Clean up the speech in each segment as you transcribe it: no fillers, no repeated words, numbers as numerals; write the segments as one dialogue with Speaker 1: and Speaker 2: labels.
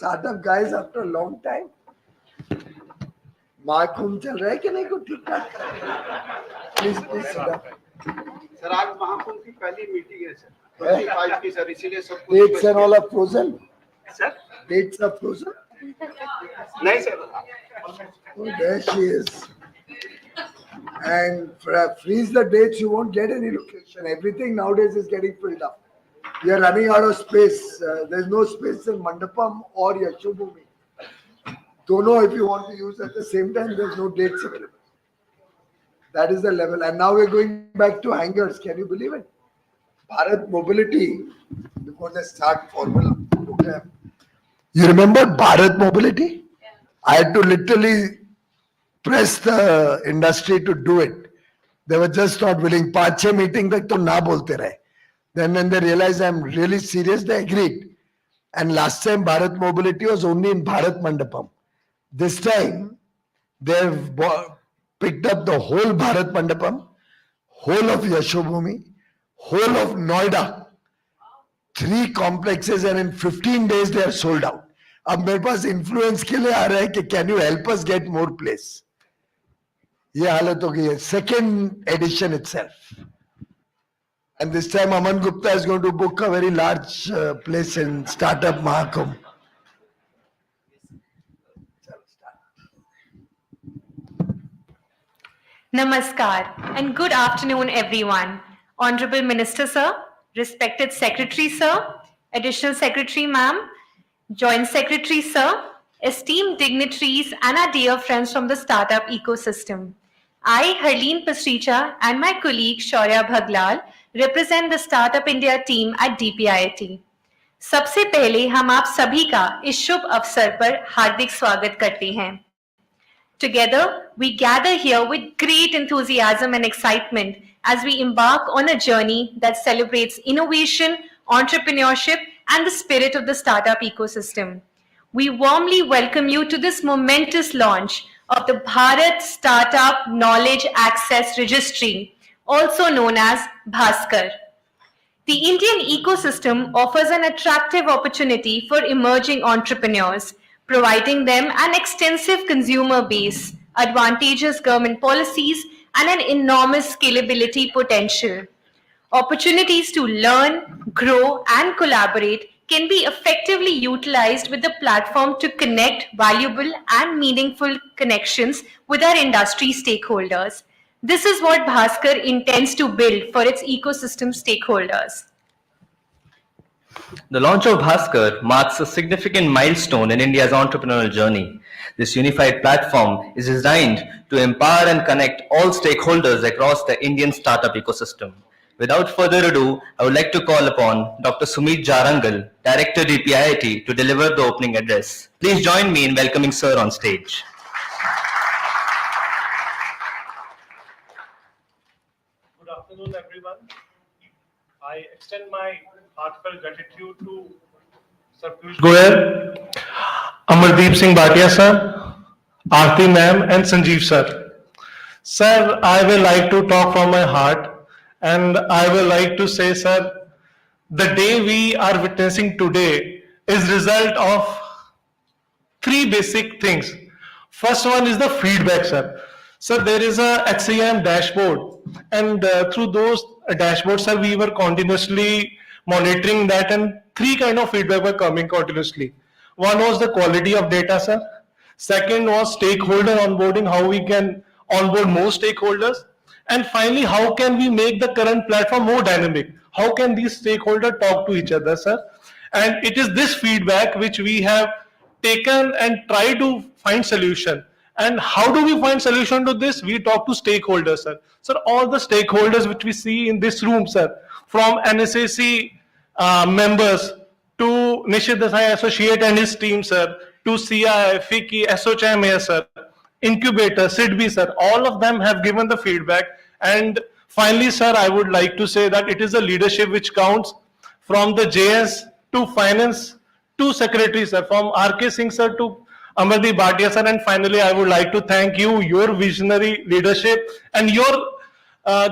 Speaker 1: startup guys after a long time. Mahakumbh चल रहा है कि नहीं कुछ ठीक ठाक? Please sit down.
Speaker 2: सर आज महाकुंभ की पहली मीटिंग है सर 25 की सर, इसीलिए सब कुछ
Speaker 1: Dates and all are frozen.
Speaker 2: Sir
Speaker 1: Dates are frozen.
Speaker 2: नहीं sir.
Speaker 1: Oh, there she is. And freeze the dates, you won't get any location. Everything nowadays is getting filled up. We are running out of space. There's no space in Mandapam or Yashobhumi. Don't know if you want to use at the same time. There's no dates available. That is the level. And now we're going back to hangars. Can you believe it? Bharat Mobility, before they start formal program. You remember Bharat Mobility? Yeah. I had to literally press the industry to do it. They were just not willing. 5-6 meeting tak to na bolte rahe. Then when they realized I'm really serious, they agreed. And last time Bharat Mobility was only in Bharat Mandapam. This time they've picked up the whole Bharat Mandapam, whole of Yashobhumi, whole of Noida, 3 complexes, and in 15 days they are sold out. अब मेरे पास influence के लिए आ रहा है कि can you help us get more place? ये हालत हो गई है. Second edition itself. And this time Aman Gupta is going to book a very large place in Startup Mahakumbh.
Speaker 3: Namaskar and good afternoon everyone. Honorable Minister Sir, respected Secretary Sir, Additional Secretary Ma'am, Joint Secretary Sir, esteemed dignitaries and our dear friends from the startup ecosystem. I, Harleen Pasricha, and my colleague Shaurya Bhaglal represent the Startup India team at DPIIT. सबसे पहले हम आप सभी का इस शुभ अवसर पर हार्दिक स्वागत करते हैं. Together, we gather here with great enthusiasm and excitement as we embark on a journey that celebrates innovation, entrepreneurship, and the spirit of the startup ecosystem. We warmly welcome you to this momentous launch of the Bharat Startup Knowledge Access Registry, also known as BHASKAR. The Indian ecosystem offers an attractive opportunity for emerging entrepreneurs, providing them an extensive consumer base, advantageous government policies, and an enormous scalability potential. Opportunities to learn, grow, and collaborate can be effectively utilized with the platform to connect valuable and meaningful connections with our industry stakeholders. This is what BHASKAR intends to build for its ecosystem stakeholders.
Speaker 4: The launch of BHASKAR marks a significant milestone in India's entrepreneurial journey. This unified platform is designed to empower and connect all stakeholders across the Indian startup ecosystem. Without further ado, I would like to call upon Dr. Sumit Jarangal, Director DPIIT, to deliver the opening address. Please join me in welcoming Sir on stage.
Speaker 5: Good afternoon, everyone. I extend my heartfelt gratitude to Sir Piyush Goyal, Amardeep Singh Bhatia sir, Aarti ma'am, and Sanjeev sir. Sir, I will like to talk from my heart. And I will like to say, sir, the day we are witnessing today is result of 3 basic things. First one is the feedback, sir. Sir, there is a HCM dashboard, and through those dashboards, sir, we were continuously monitoring that, and 3 kind of feedback were coming continuously. One was the quality of data, sir. Second was stakeholder onboarding, how we can onboard more stakeholders. And finally, how can we make the current platform more dynamic? How can these stakeholders talk to each other, sir? And it is this feedback which we have taken and tried to find solution. And how do we find solution to this? We talk to stakeholders, sir. Sir, all the stakeholders which we see in this room, sir, from NSAC members to Nishit Desai Associate and his team, sir, to CI, FICI, SOCHM, sir, Incubator, SIDBI, sir, all of them have given the feedback. And finally, sir, I would like to say that it is the leadership which counts, from the JS to finance to secretary, sir, from RK Singh, sir, to Amardeep Bhatia, sir. And finally, I would like to thank you, your visionary leadership and your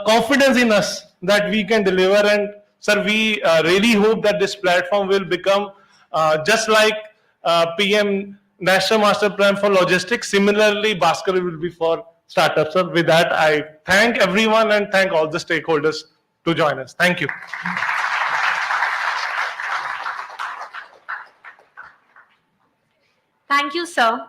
Speaker 5: confidence in us that we can deliver. And sir, we really hope that this platform will become just like PM National Master Plan for Logistics. Similarly, BHASKAR will be for startups. So with that, I thank everyone and thank all the stakeholders to join us. Thank you.
Speaker 3: Thank you, sir.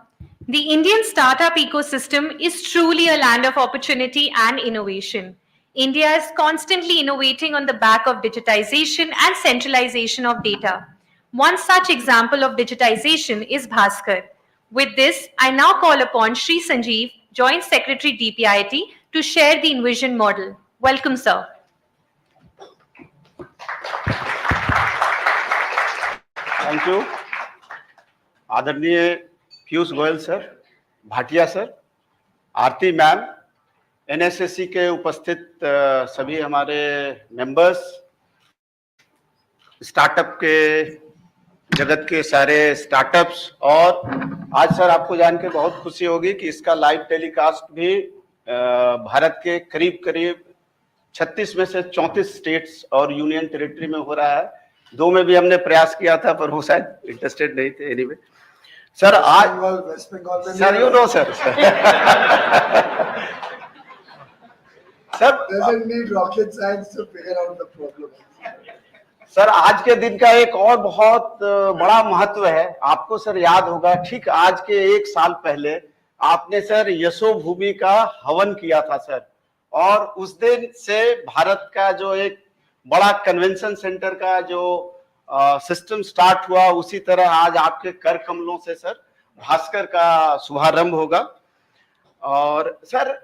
Speaker 3: The Indian startup ecosystem is truly a land of opportunity and innovation. India is constantly innovating on the back of digitization and centralization of data. One such example of digitization is BHASKAR. With this, I now call upon Shri Sanjeev, Joint Secretary DPIIT, to share the envisioned model. Welcome, sir.
Speaker 2: Thank you आदरणीय Piyush Goyal sir, Bhatia sir, आरती ma'am, NSSC के उपस्थित सभी हमारे members, startup के जगत के सारे startups, और आज सर आपको जान के बहुत खुशी होगी कि इसका लाइव टेलीकास्ट भी भारत के करीब करीब 36 में से 34 स्टेट्स और यूनियन टेरिटरी में हो रहा है। 2 में भी हमने प्रयास किया था पर वो शायद इंटरेस्टेड नहीं थे। एनीवे सर, आज
Speaker 1: वेस्ट बंगाल में
Speaker 2: sir you know sir sir
Speaker 1: doesn't need rocket science to figure out the problem.
Speaker 2: Sir आज के दिन का एक और बहुत बड़ा महत्व है। आपको सर याद होगा, ठीक आज के 1 साल पहले आपने सर यशोभूमि का हवन किया था सर, और उस दिन से भारत का जो एक बड़ा कन्वेंशन सेंटर का जो सिस्टम स्टार्ट हुआ, उसी तरह आज आपके कर कमलों से सर भास्कर का शुभारंभ होगा। और सर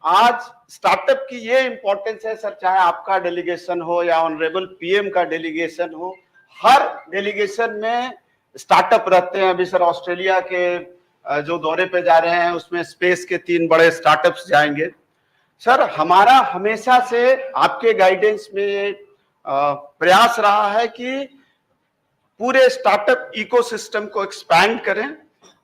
Speaker 2: आज स्टार्टअप की ये इंपॉर्टेंस है सर, चाहे आपका डेलीगेशन हो या ऑनरेबल पीएम का डेलीगेशन हो, हर डेलीगेशन में स्टार्टअप रहते हैं। अभी सर ऑस्ट्रेलिया के जो दौरे पे जा रहे हैं उसमें स्पेस के 3 बड़े स्टार्टअप्स जाएंगे। सर हमारा हमेशा से आपके गाइडेंस में प्रयास रहा है कि पूरे स्टार्टअप इकोसिस्टम को एक्सपैंड करें,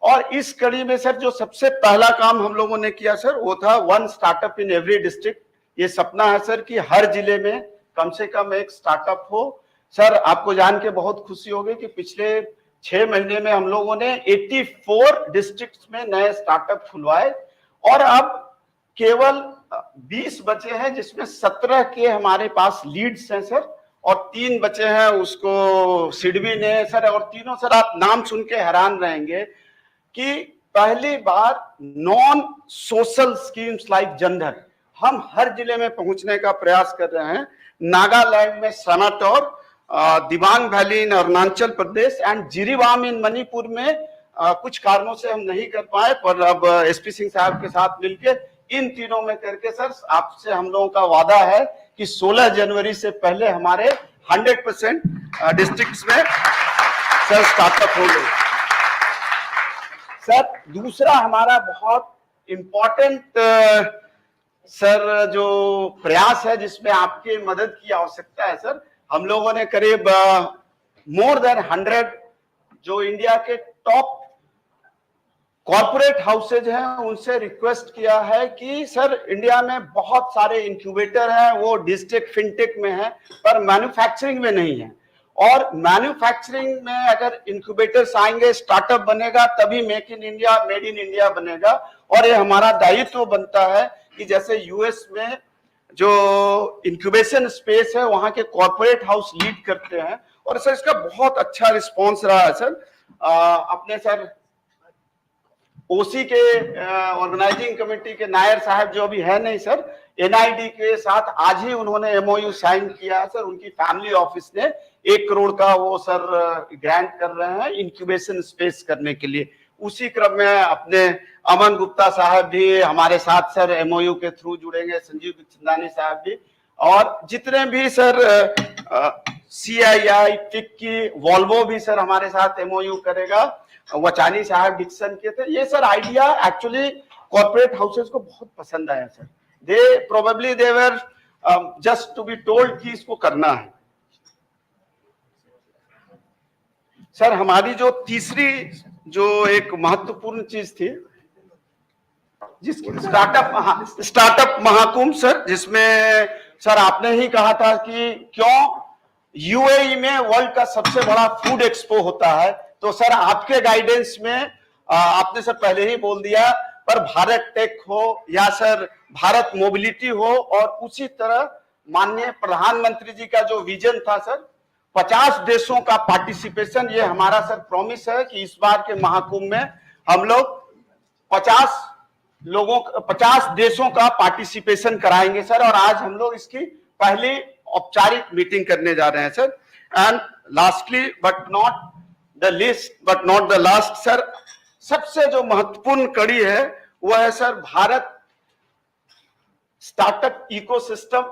Speaker 2: और इस कड़ी में सर जो सबसे पहला काम हम लोगों ने किया सर वो था 1 स्टार्टअप इन एवरी डिस्ट्रिक्ट। ये सपना है सर कि हर जिले में कम से कम एक स्टार्टअप हो। सर आपको जान के बहुत खुशी होगी कि पिछले 6 महीने में हम लोगों ने 84 डिस्ट्रिक्ट्स में नए स्टार्टअप खुलवाए, और अब केवल 20 बचे हैं जिसमें 17 के हमारे पास लीड्स हैं सर, और 3 बचे हैं उसको सिडबी ने सर, और तीनों सर आप नाम सुन के हैरान रहेंगे कि पहली बार non social schemes like Jan Dhan हम हर जिले में पहुंचने का प्रयास कर रहे हैं। नागालैंड में सनाटोर, Dibang valley in Arunachal Pradesh and Jiribam in Manipur में कुछ कारणों से हम नहीं कर पाए, पर अब एसपी सिंह साहब के साथ मिलकर इन तीनों में करके सर आपसे हम लोगों का वादा है कि 16 जनवरी से पहले हमारे 100% डिस्ट्रिक्ट्स में सर स्टार्टअप होंगे। सर दूसरा हमारा बहुत इंपॉर्टेंट सर जो प्रयास है जिसमें आपकी मदद की आवश्यकता है सर, हम लोगों ने करीब मोर देन 100 जो इंडिया के टॉप कॉर्पोरेट हाउसेज हैं उनसे रिक्वेस्ट किया है कि सर इंडिया में बहुत सारे इंक्यूबेटर हैं, वो डिस्ट्रिक्ट फिनटेक में है पर मैन्युफैक्चरिंग में नहीं है, और मैन्युफैक्चरिंग में अगर इंक्यूबेटर्स आएंगे, स्टार्टअप बनेगा, तभी make in India, made in India बनेगा। और ये हमारा दायित्व बनता है कि जैसे यूएस में जो इंक्यूबेशन स्पेस है वहां के कॉर्पोरेट हाउस लीड करते हैं, और सर इसका बहुत अच्छा रिस्पॉन्स रहा है सर। अपने सर ओसी के ऑर्गेनाइजिंग कमेटी के नायर साहब जो अभी है नहीं सर, एनआईडी के साथ आज ही उन्होंने एमओयू साइन किया है सर। उनकी फैमिली ऑफिस ने 1 करोड़ का वो सर ग्रांट कर रहे हैं इंक्यूबेशन स्पेस करने के लिए। उसी क्रम में अपने अमन गुप्ता साहब भी हमारे साथ सर एमओयू के थ्रू जुड़ेंगे, संजीव बिचंदानी साहब भी, और जितने भी सर सीआईआई, फिक्की, वॉल्वो भी सर हमारे साथ एमओयू करेगा। वचानी साहब डिक्सन के थे। ये sir idea actually corporate houses को बहुत पसंद आया sir. They were just to be told कि इसको करना है। सर हमारी जो तीसरी जो एक महत्वपूर्ण चीज थी जिसकी स्टार्टअप महाकुंभ सर, जिसमें सर आपने ही कहा था कि क्यों यूएई में वर्ल्ड का सबसे बड़ा फूड एक्सपो होता है, तो सर आपके गाइडेंस में आपने सर पहले ही बोल दिया, पर भारत टेक हो या सर भारत मोबिलिटी हो, और उसी तरह माननीय प्रधानमंत्री जी का जो विजन था सर 50 देशों का पार्टिसिपेशन, ये हमारा सर प्रॉमिस है कि इस बार के महाकुंभ में हम लोग 50 देशों का पार्टिसिपेशन कराएंगे सर। और आज हम लोग इसकी पहली औपचारिक मीटिंग करने जा रहे हैं sir. And lastly but not the last sir, सबसे जो महत्वपूर्ण कड़ी है वह है sir Bharat startup ecosystem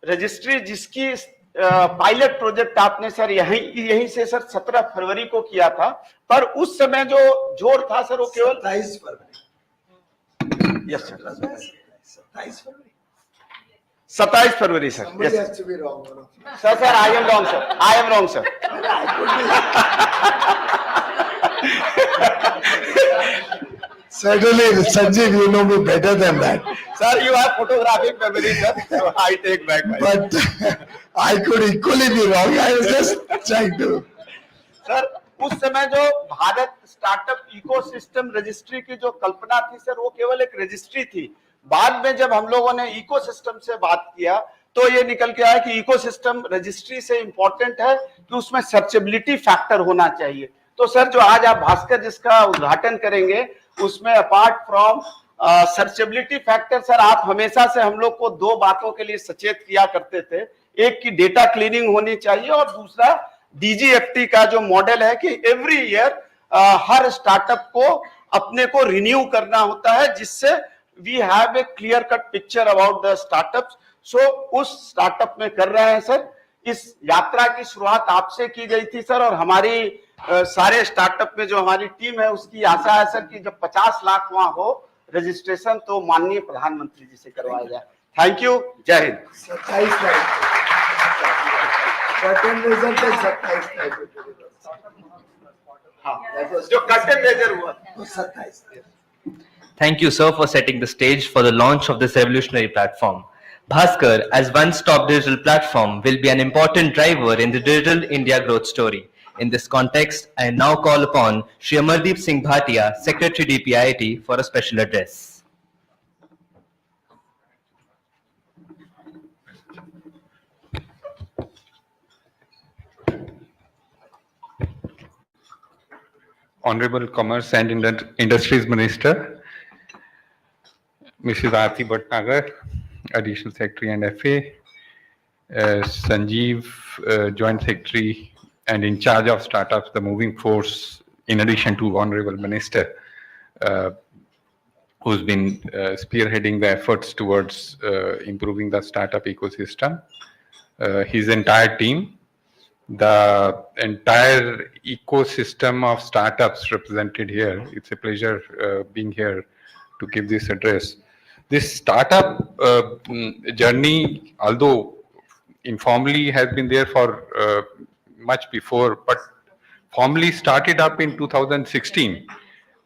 Speaker 2: registry, जिसकी पायलट प्रोजेक्ट आपने सर यहीं से सर 17 फरवरी को किया था, पर उस समय जो जोर था सर वो केवल
Speaker 1: 27 फरवरी।
Speaker 2: Yes sir
Speaker 1: 27 February.
Speaker 2: 27 February sir.
Speaker 1: Somebody
Speaker 2: yes
Speaker 1: has to be wrong, one of you.
Speaker 2: Sir I am wrong sir, I am wrong sir.
Speaker 1: Certainly, Sanjeev, you know me better than that.
Speaker 2: Sir you have photographic memory sir, so I take back my.
Speaker 1: But I could equally be wrong. I was just trying to.
Speaker 2: Sir उस समय जो Bharat startup ecosystem registry की जो कल्पना थी sir, वो केवल एक registry थी। बाद में जब हम लोगों ने इकोसिस्टम से बात किया तो ये निकल के आया कि इकोसिस्टम रजिस्ट्री से इंपॉर्टेंट है कि उसमें सर्चेबिलिटी फैक्टर होना चाहिए। तो सर जो आज आप भास्कर जिसका उद्घाटन करेंगे, उसमें apart from searchability factor sir, आप हमेशा से हम लोग को दो बातों के लिए सचेत किया करते थे। एक की डेटा क्लीनिंग होनी चाहिए, और दूसरा डीजीएफटी का जो मॉडल है कि एवरी ईयर हर स्टार्टअप को अपने को रिन्यू करना होता है, जिससे we have a clear cut picture about the startups. So उस स्टार्टअप में कर रहे हैं सर। इस यात्रा की शुरुआत आपसे की गई थी सर, और हमारी सारे स्टार्टअप में जो हमारी टीम है उसकी आशा है सर कि जब 50 लाख वहां हो रजिस्ट्रेशन तो माननीय प्रधानमंत्री जी से करवाया जाए। थैंक यू, जय हिंद।
Speaker 1: 27 तारीख। Curtain raiser तक 27 तारीख को।
Speaker 2: जो कर्टन रेजर हुआ
Speaker 1: तो 27 तारीख।
Speaker 4: Thank you, sir, for setting the stage for the launch of this revolutionary platform. Bhaskar, as one-stop digital platform, will be an important driver in the digital India growth story. In this context, I now call upon Shri Amardeep Singh Bhatia, Secretary DPIIT, for a special address.
Speaker 6: Honorable Commerce and Industries Minister, Mrs. Aarti Bhatnagar, Additional Secretary and FA, Sanjeev, Joint Secretary and in charge of startups, the moving force, in addition to Honorable Minister, who's been spearheading the efforts towards improving the startup ecosystem, his entire team, the entire ecosystem of startups represented here. It's a pleasure being here to give this address. This startup journey, although informally has been there for much before, but formally started up in 2016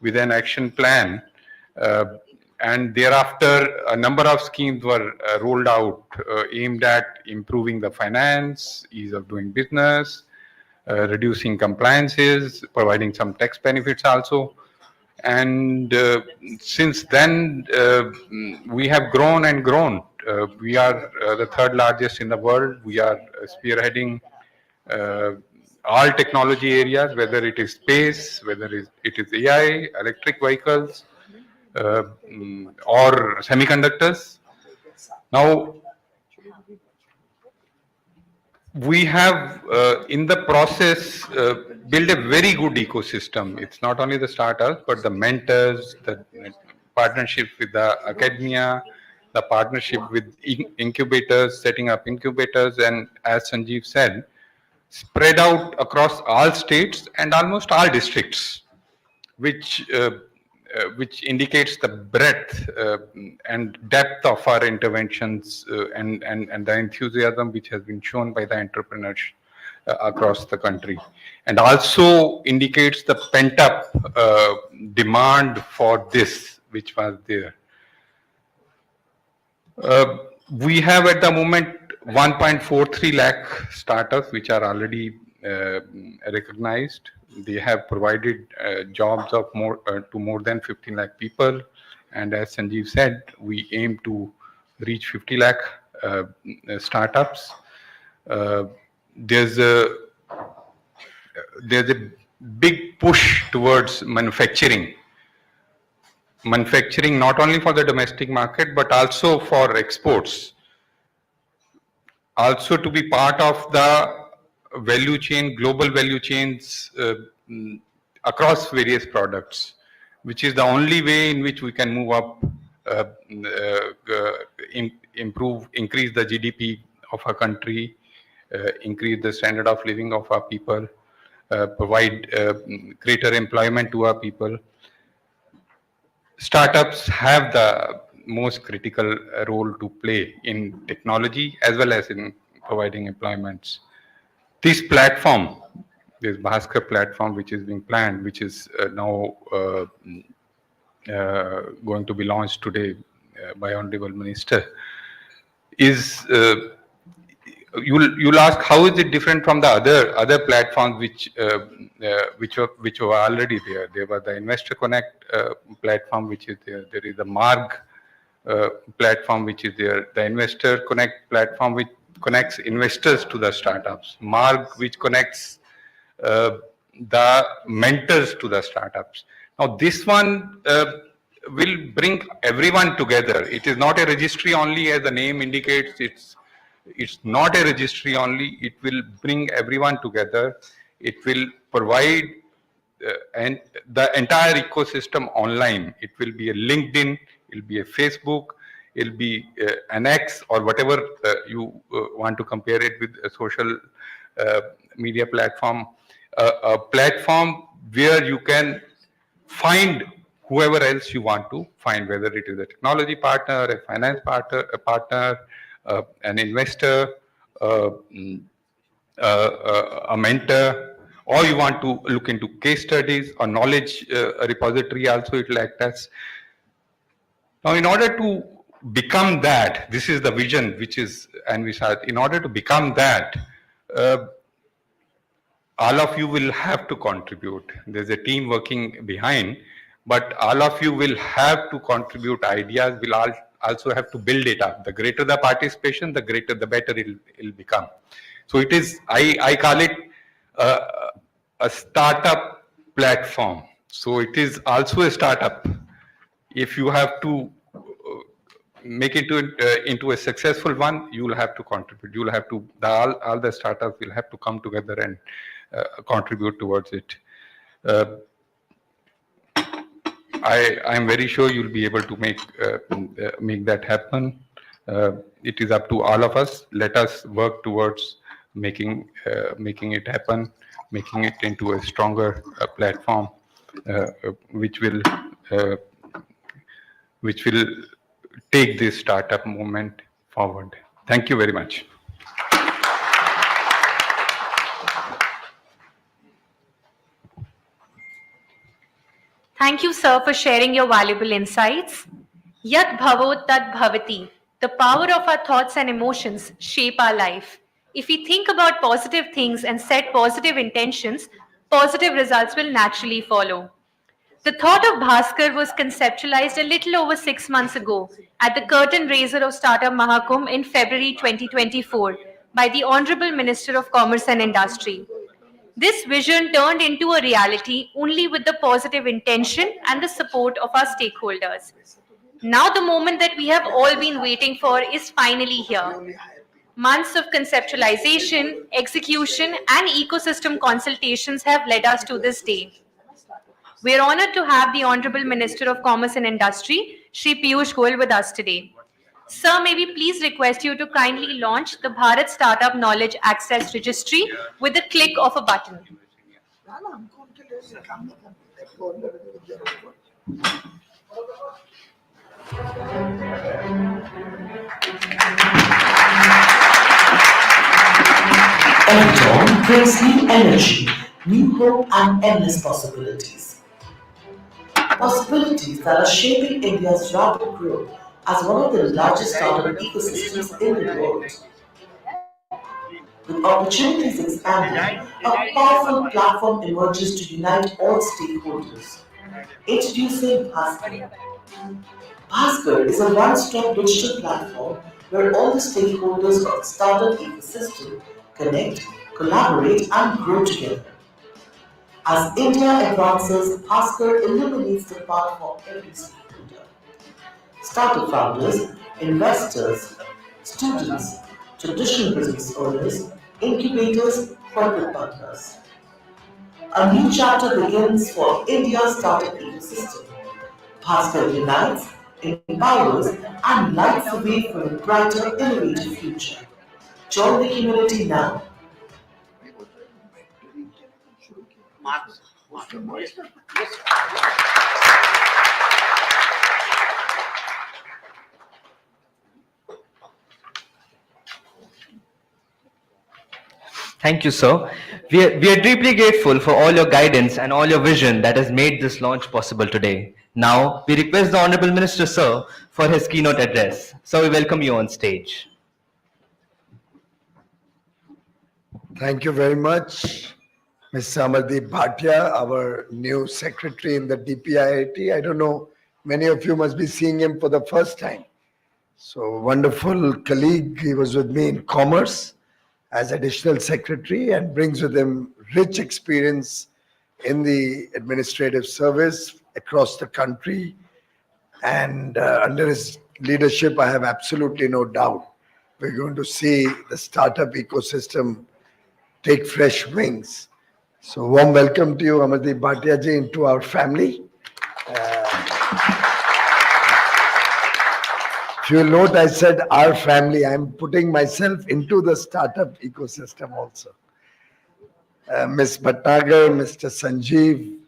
Speaker 6: with an action plan, and thereafter a number of schemes were rolled out aimed at improving the finance, ease of doing business, reducing compliances, providing some tax benefits also. And since then, we have grown and grown. We are the third largest in the world. We are spearheading all technology areas, whether it is space, whether it is AI, electric vehicles, or semiconductors. Now, we have in the process built a very good ecosystem. It's not only the startups, but the mentors, the partnership with the academia, the partnership with incubators, setting up incubators, and as Sanjeev said, spread out across all states and almost all districts, which indicates the breadth and depth of our interventions and the enthusiasm which has been shown by the entrepreneurs across the country, and also indicates the pent-up demand for this which was there. We have at the moment 1.43 lakh startups which are already recognized. They have provided jobs of to more than 15 lakh people. And as Sanjeev said, we aim to reach 50 lakh startups. There's a big push towards manufacturing not only for the domestic market but also for exports, also to be part of the value chain, global value chains across various products, which is the only way in which we can move up, increase the GDP of our country, increase the standard of living of our people, provide greater employment to our people. Startups have the most critical role to play in technology as well as in providing employments. This platform, this BHASKAR platform, which is being planned, which is now going to be launched today by Honorable Minister, is you'll ask how is it different from the other platforms which were already there. There was the Investor Connect platform which is there. There is the MARG platform which is there. The Investor Connect platform which connects investors to the startups. MARG which connects the mentors to the startups. Now this one will bring everyone together. It is not a registry only, as the name indicates. It's not a registry only. It will bring everyone together. It will provide and the entire ecosystem online. It will be a LinkedIn, it'll be a Facebook, it'll be an X or whatever you want to compare it with, a social media platform, a platform where you can find whoever else you want to find, whether it is a technology partner, a finance partner, an investor, a mentor, or you want to look into case studies or knowledge repository also, it will act as. Now, in order to become that, this is the vision which is envisaged. In order to become that, all of you will have to contribute. There's a team working behind, but all of you will have to contribute ideas, will also have to build it up. The greater the participation, the better it'll become. So it is, I call it a startup platform. So it is also a startup. If you have to make it into a successful one, you will have to contribute. You will have to, all the startups will have to come together and contribute towards it. I am very sure you'll be able to make that happen. It is up to all of us. Let us work towards making it happen, making it into a stronger platform, which will take this startup movement forward. Thank you very much.
Speaker 3: Thank you, sir, for sharing your valuable insights. Yat bhavo tat bhavati. The power of our thoughts and emotions shape our life. If we think about positive things and set positive intentions, positive results will naturally follow. The thought of Bhaskar was conceptualized a little over 6 months ago at the curtain raiser of Startup Mahakumbh in February 2024 by the Honorable Minister of Commerce and Industry. This vision turned into a reality only with the positive intention and the support of our stakeholders. Now the moment that we have all been waiting for is finally here. Months of conceptualization, execution, and ecosystem consultations have led us to this day. We are honored to have the Honorable Minister of Commerce and Industry, Shri Piyush Goyal, with us today. Sir, may we please request you to kindly launch the Bharat Startup Knowledge Access Registry with a click of a button.
Speaker 7: Every dawn brings new energy, new hope, and endless possibilities. Possibilities that are shaping India's rapid growth as one of the largest startup ecosystems in the world. With opportunities expanding, a powerful platform emerges to unite all stakeholders. Introducing BHASKAR. BHASKAR is a one-stop digital platform where all the stakeholders of the startup ecosystem connect, collaborate, and grow together. As India advances, BHASKAR illuminates the path for every stakeholder. Startup founders, investors, students, traditional business owners, incubators, corporate partners. A new chapter begins for India's startup ecosystem. Bhaskar unites, empowers, and lights the way for a brighter, innovative future. Join the community now.
Speaker 4: Thank you, sir. We are deeply grateful for all your guidance and all your vision that has made this launch possible today. Now, we request the Honorable Minister, sir, for his keynote address. So, we welcome you on stage.
Speaker 1: Thank you very much, Mr. Amardeep Bhatia, our new secretary in the DPIIT. I don't know, many of you must be seeing him for the first time. So wonderful colleague. He was with me in commerce as additional secretary and brings with him rich experience in the administrative service across the country. And under his leadership, I have absolutely no doubt we're going to see the startup ecosystem take fresh wings. So warm welcome to you, Amardeep Bhatia ji, into our family. If you will note, I said our family. I'm putting myself into the startup ecosystem also. Ms. Bhatnagar, Mr. Sanjeev,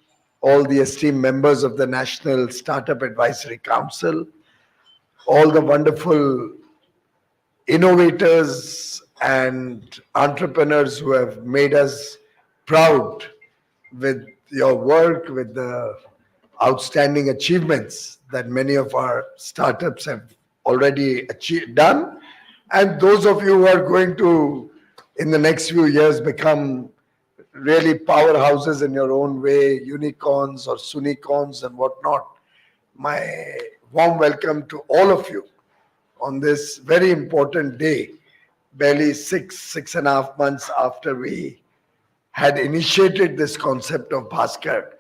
Speaker 1: all the esteemed members of the National Startup Advisory Council, all the wonderful innovators and entrepreneurs who have made us proud with your work, with the outstanding achievements that many of our startups have already done, and those of you who are going to, in the next few years, become really powerhouses in your own way, unicorns or sunicorns and whatnot. My warm welcome to all of you on this very important day, barely 6.5 months after we had initiated this concept of Bhaskar.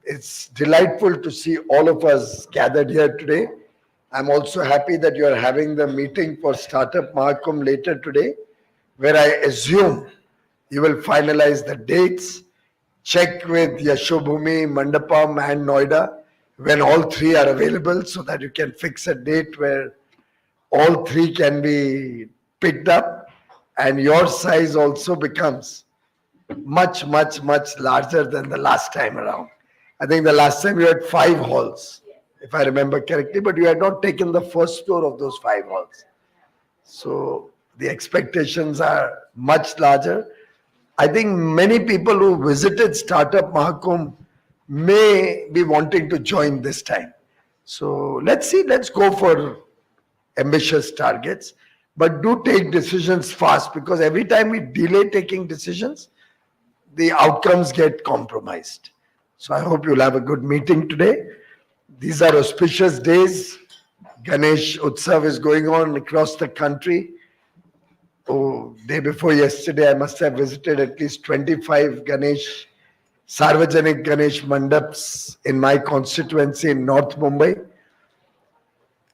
Speaker 1: It's delightful to see all of us gathered here today. I'm also happy that you are having the meeting for Startup Mahakumbh later today, where I assume you will finalize the dates, check with Yashobhumi, Mandapam and Noida when all three are available so that you can fix a date where all three can be picked up, and your size also becomes much, much, much larger than the last time around. I think the last time you had 5 halls, if I remember correctly, but you had not taken the first floor of those 5 halls. So the expectations are much larger. I think many people who visited Startup Mahakumbh may be wanting to join this time. So let's see, let's go for ambitious targets, but do take decisions fast, because every time we delay taking decisions, the outcomes get compromised. So I hope you'll have a good meeting today. These are auspicious days. Ganesh Utsav is going on across the country. Oh, day before yesterday, I must have visited at least 25 Sarvajanik Ganesh Mandaps in my constituency in North Mumbai.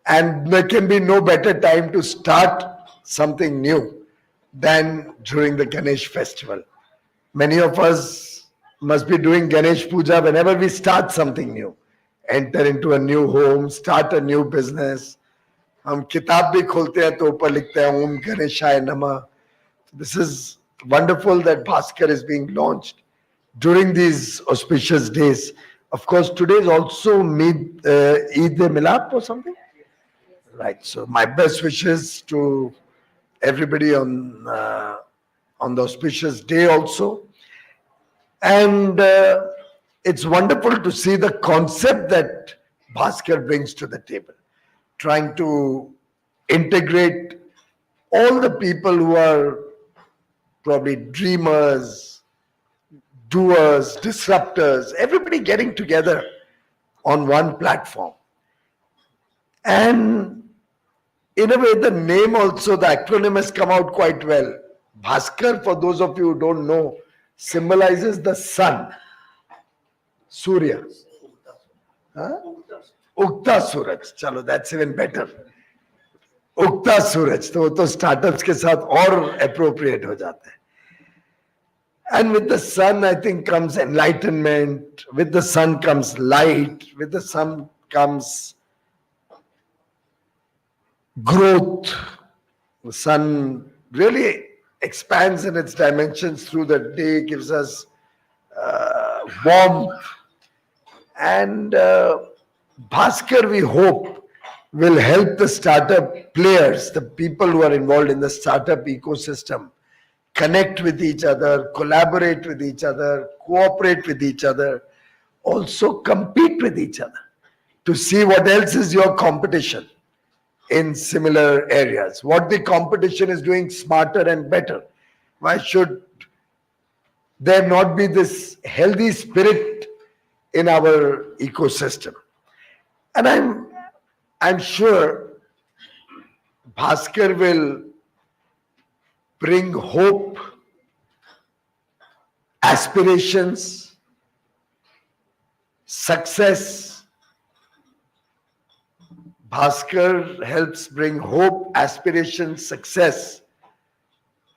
Speaker 1: And there can be no better time to start something new than during the Ganesh festival. Many of us must be doing Ganesh Puja whenever we start something new. Enter into a new home, start a new business. हम किताब भी खोलते हैं तो ऊपर लिखते हैं ओम गणेशाय नमः. This is wonderful that Bhaskar is being launched during these auspicious days. Of course, today is also Eid-e-Milad or something. Right. So my best wishes to everybody on the auspicious day also. And it's wonderful to see the concept that Bhaskar brings to the table, trying to integrate all the people who are probably dreamers, doers, disruptors, everybody getting together on one platform. And in a way, the name also, the acronym has come out quite well. Bhaskar, for those of you who don't know, symbolizes the sun, Surya. Huh? Ukta Suraj. Chalo, that's even better. Ukta Suraj. तो वो तो startups के साथ और appropriate हो जाता है. And with the sun, I think, comes enlightenment. With the sun comes light. With the sun comes growth. The sun really expands in its dimensions through the day, gives us warmth. And Bhaskar, we hope, will help the startup players, the people who are involved in the startup ecosystem, connect with each other, collaborate with each other, cooperate with each other, also compete with each other to see what else is your competition in similar areas. What the competition is doing smarter and better. Why should there not be this healthy spirit in our ecosystem? And I'm sure Bhaskar will bring hope, aspirations, success. Bhaskar helps bring hope, aspirations, success.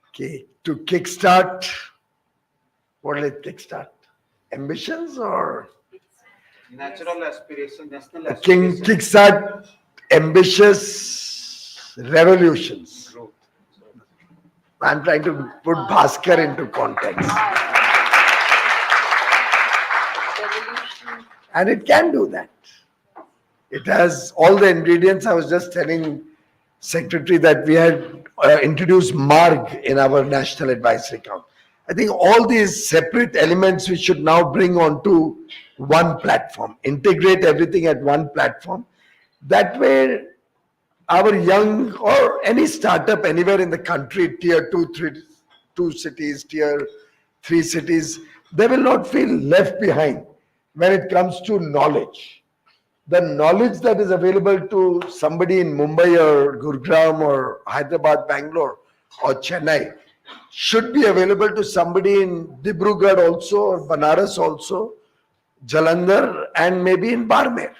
Speaker 1: Okay, to kickstart, what will it kickstart? Ambitions or?
Speaker 2: Natural aspiration, national aspiration.
Speaker 1: Kickstart ambitious revolutions. I'm trying to put Bhaskar into context. And it can do that. It has all the ingredients. I was just telling Secretary that we had introduced MARG in our National Advisory Council. I think all these separate elements we should now bring onto one platform, integrate everything at one platform. That way, our young or any startup anywhere in the country, tier 2 cities, tier 3 cities, they will not feel left behind when it comes to knowledge. The knowledge that is available to somebody in Mumbai or Gurgaon or Hyderabad, Bangalore or Chennai should be available to somebody in Dibrugarh also or Banaras also, Jalandhar and maybe in Barmer.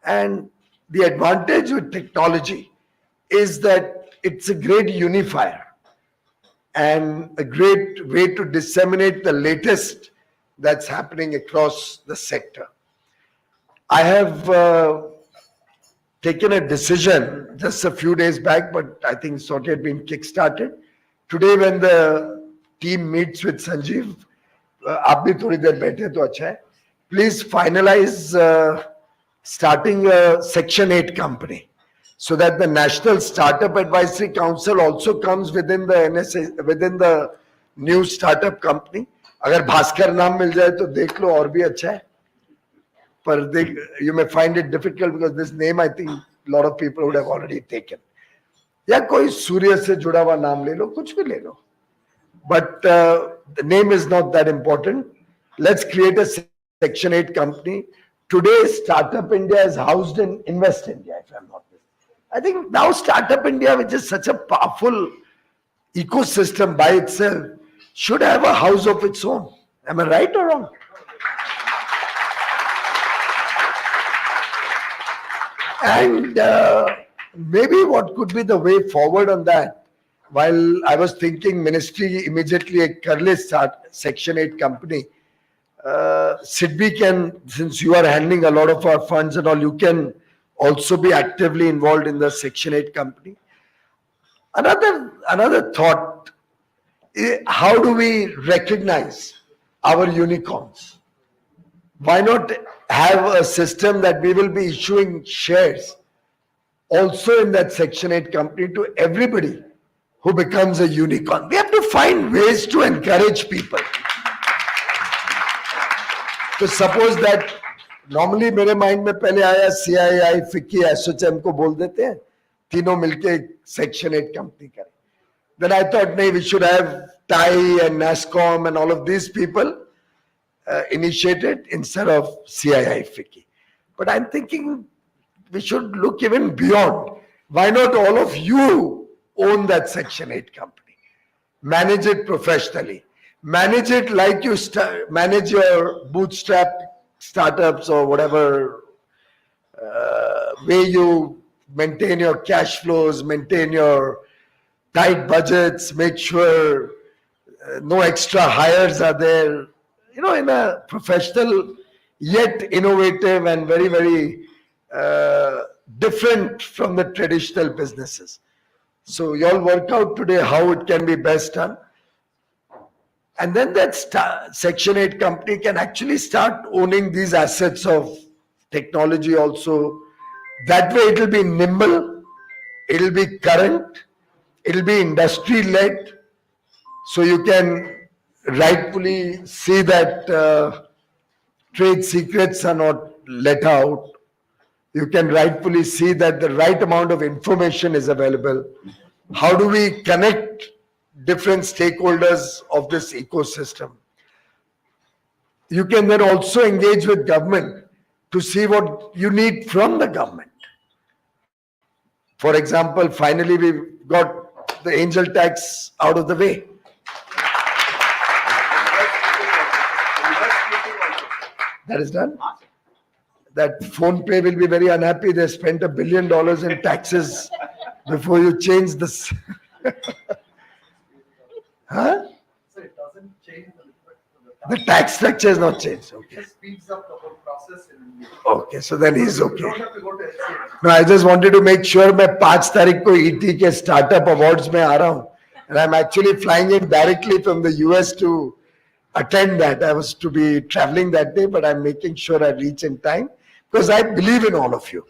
Speaker 1: And the advantage with technology is that it's a great unifier and a great way to disseminate the latest that's happening across the sector. I have taken a decision just a few days back, but I think it's not yet been kick-started. Today when the team meets with Sanjeev, आप भी थोड़ी देर बैठे तो अच्छा है. Please finalize starting a Section 8 company so that the National Startup Advisory Council also comes within the NSA, within the new startup company. अगर भास्कर नाम मिल जाए तो देख लो और भी अच्छा है. But you may find it difficult because this name I think a lot of people would have already taken. या कोई सूर्य से जुड़ा हुआ नाम ले लो, कुछ भी ले लो. But the name is not that important. Let's create a Section 8 company. Today, Startup India is housed in Invest India, if I'm not mistaken. I think now Startup India, which is such a powerful ecosystem by itself, should have a house of its own. Am I right or wrong? And maybe what could be the way forward on that? While I was thinking ministry immediately currently start Section 8 company, SIDBI can, since you are handling a lot of our funds and all, you can also be actively involved in the Section 8 company. Another thought, how do we recognize our unicorns? Why not have a system that we will be issuing shares also in that Section 8 company to everybody who becomes a unicorn? We have to find ways to encourage people. So suppose that normally मेरे mind में पहले आया CII, FICCI, SHM को बोल देते हैं, तीनों मिलके Section 8 company करें. Then I thought, no, we should have TIE and NASCOM and all of these people initiated instead of CII FICCI. But I'm thinking we should look even beyond. Why not all of you own that Section 8 company? Manage it professionally. Manage it like you manage your bootstrap startups or whatever way you maintain your cash flows, maintain your tight budgets, make sure no extra hires are there, you know, in a professional yet innovative and very, very different from the traditional businesses. So you all work out today how it can be best done. And then that Section 8 company can actually start owning these assets of technology also. That way it will be nimble, it will be current, it will be industry led. So you can rightfully see that trade secrets are not let out. You can rightfully see that the right amount of information is available. How do we connect different stakeholders of this ecosystem? You can then also engage with government to see what you need from the government. For example, finally we've got the angel tax out of the way. That is done. That PhonePe will be very unhappy. They spent $1 billion in taxes before you change this. Huh?
Speaker 8: So it doesn't change
Speaker 1: The tax structure has not changed. Okay.
Speaker 8: It speeds up the whole process in India.
Speaker 1: Okay, so then he's
Speaker 8: You
Speaker 1: okay.
Speaker 8: don't have to go to LCA.
Speaker 1: No, I just wanted to make sure मैं 5 तारीख को ET के startup awards में आ रहा हूँ, and I'm actually flying in directly from the US to attend that. I was to be traveling that day, but I'm making sure I reach in time because I believe in all of you,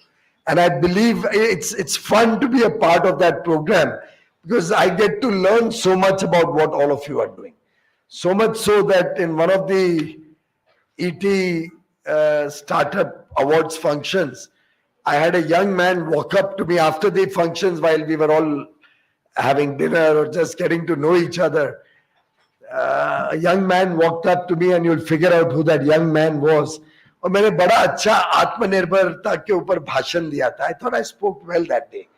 Speaker 1: and I believe it's fun to be a part of that program because I get to learn so much about what all of you are doing. So much so that in one of the ET startup awards functions, I had a young man walk up to me after the functions while we were all having dinner or just getting to know each other. A young man walked up to me and you'll figure out who that young man was. और मैंने बड़ा अच्छा आत्मनिर्भरता के ऊपर भाषण दिया था. I thought I spoke well that day.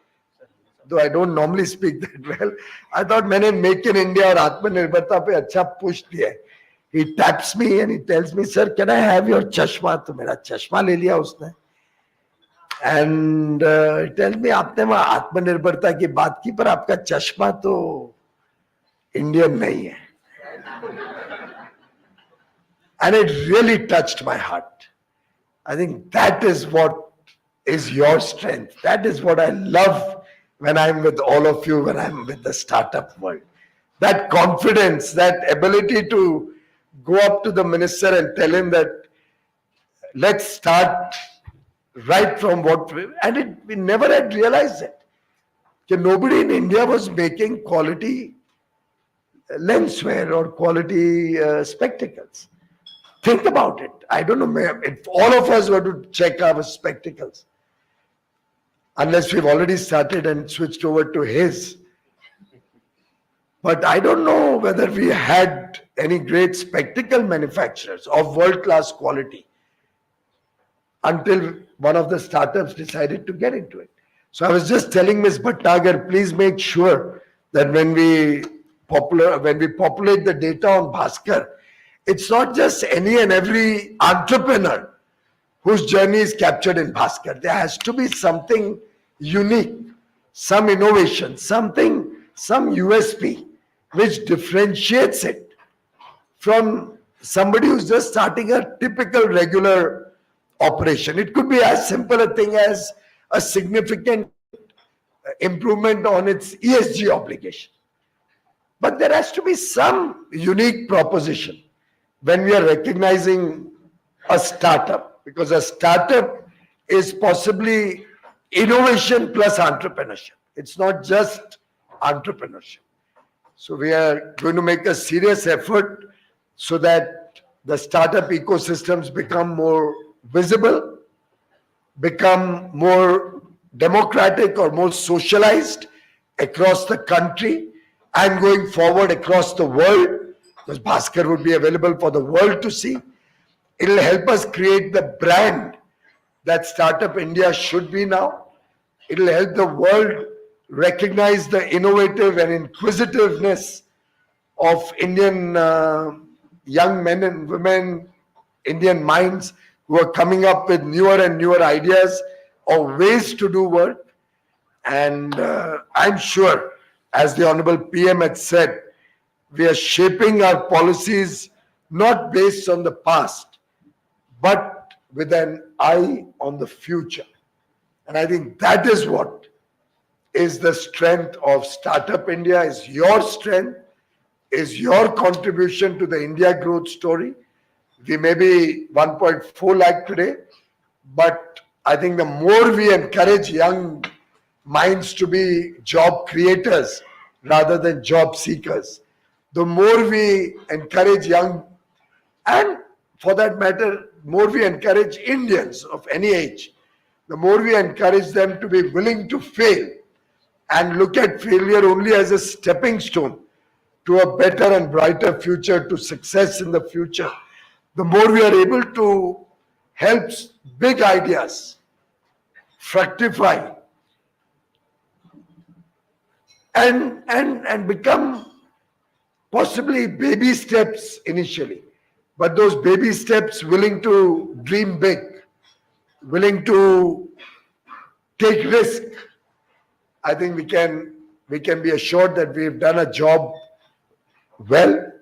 Speaker 1: Though I don't normally speak that well, I thought मैंने Make in India और आत्मनिर्भरता पे अच्छा push दिया है. He taps me and he tells me, "Sir, can I have your चश्मा?" तो मेरा चश्मा ले लिया उसने. And he tells me, आपने वहाँ आत्मनिर्भरता की बात की पर आपका चश्मा तो इंडियन नहीं है. And it really touched my heart. I think that is what is your strength. That is what I love when I'm with all of you, when I'm with the startup world. That confidence, that ability to go up to the minister and tell him that let's start right from what we, and we never had realized it. That nobody in India was making quality lenswear or quality spectacles. Think about it. I don't know if all of us were to check our spectacles, unless we've already started and switched over to his. But I don't know whether we had any great spectacle manufacturers of world-class quality until one of the startups decided to get into it. So I was just telling Ms. Bhattagar, please make sure that when we populate the data on Bhaskar, it's not just any and every entrepreneur whose journey is captured in Bhaskar. There has to be something unique, some innovation, some USP which differentiates it from somebody who's just starting a typical regular operation. It could be as simple a thing as a significant improvement on its ESG obligation. But there has to be some unique proposition when we are recognizing a startup, because a startup is possibly innovation plus entrepreneurship. It's not just entrepreneurship. So we are going to make a serious effort so that the startup ecosystems become more visible, become more democratic or more socialized across the country, and going forward across the world, because Bhaskar would be available for the world to see. It'll help us create the brand that Startup India should be now. It'll help the world recognize the innovative and inquisitiveness of Indian young men and women, Indian minds who are coming up with newer and newer ideas or ways to do work. And I'm sure, as the Honorable PM had said, we are shaping our policies not based on the past, but with an eye on the future. And I think that is what is the strength of Startup India, is your strength, is your contribution to the India growth story. We may be 1.4 lakh today, but I think the more we encourage young minds to be job creators rather than job seekers, the more we encourage young, and for that matter, more we encourage Indians of any age, the more we encourage them to be willing to fail and look at failure only as a stepping stone to a better and brighter future, to success in the future, the more we are able to help big ideas fructify and become possibly baby steps initially, but those baby steps willing to dream big, willing to take risk. I think we can be assured that we've done a job well.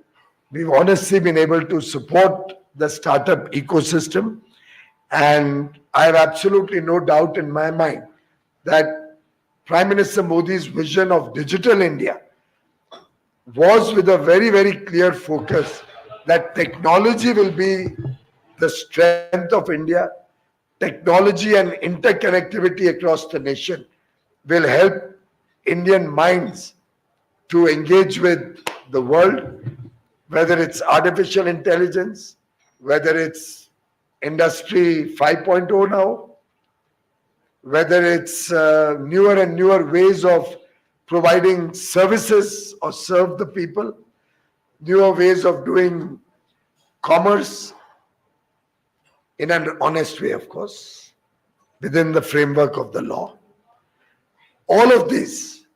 Speaker 1: We've honestly been able to support the startup ecosystem, and I have absolutely no doubt in my mind that Prime Minister Modi's vision of digital India was with a very, very clear focus that technology will be the strength of India. Technology and interconnectivity across the nation will help Indian minds to engage with the world, whether it's artificial intelligence, whether it's Industry 5.0 now, whether it's newer and newer ways of providing services or serve the people, newer ways of doing commerce in an honest way, of course, within the framework of the law. All of these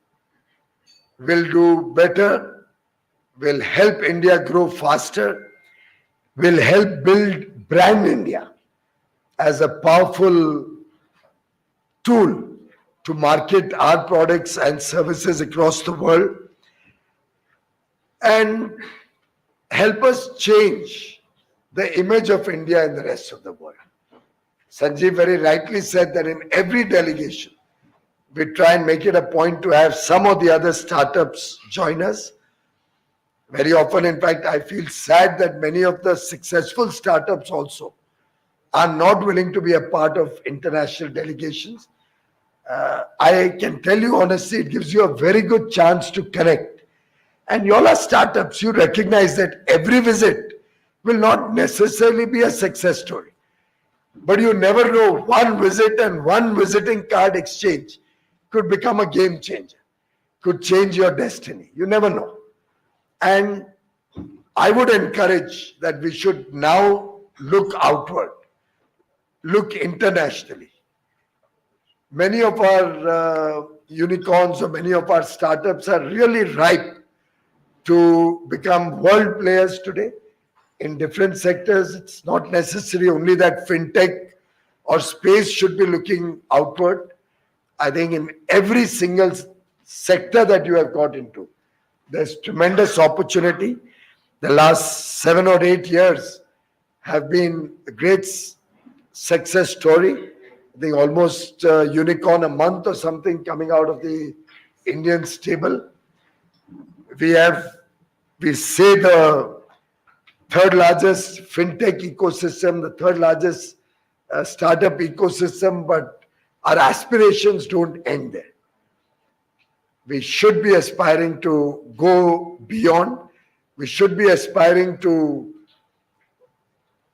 Speaker 1: will do better, will help India grow faster, will help build brand India as a powerful tool to market our products and services across the world, and help us change the image of India in the rest of the world. Sanjeev very rightly said that in every delegation, we try and make it a point to have some of the other startups join us. Very often, in fact, I feel sad that many of the successful startups also are not willing to be a part of international delegations. I can tell you honestly, it gives you a very good chance to connect. And you all are startups, you recognize that every visit will not necessarily be a success story. But you never know, one visit and one visiting card exchange could become a game changer, could change your destiny. You never know. And I would encourage that we should now look outward, look internationally. Many of our unicorns or many of our startups are really ripe to become world players today in different sectors. It's not necessary only that fintech or space should be looking outward. I think in every single sector that you have got into, there's tremendous opportunity. The last 7 or 8 years have been a great success story. I think almost unicorn a month or something coming out of the Indian stable. We say the third largest fintech ecosystem, the third largest startup ecosystem, but our aspirations don't end there. We should be aspiring to go beyond. We should be aspiring to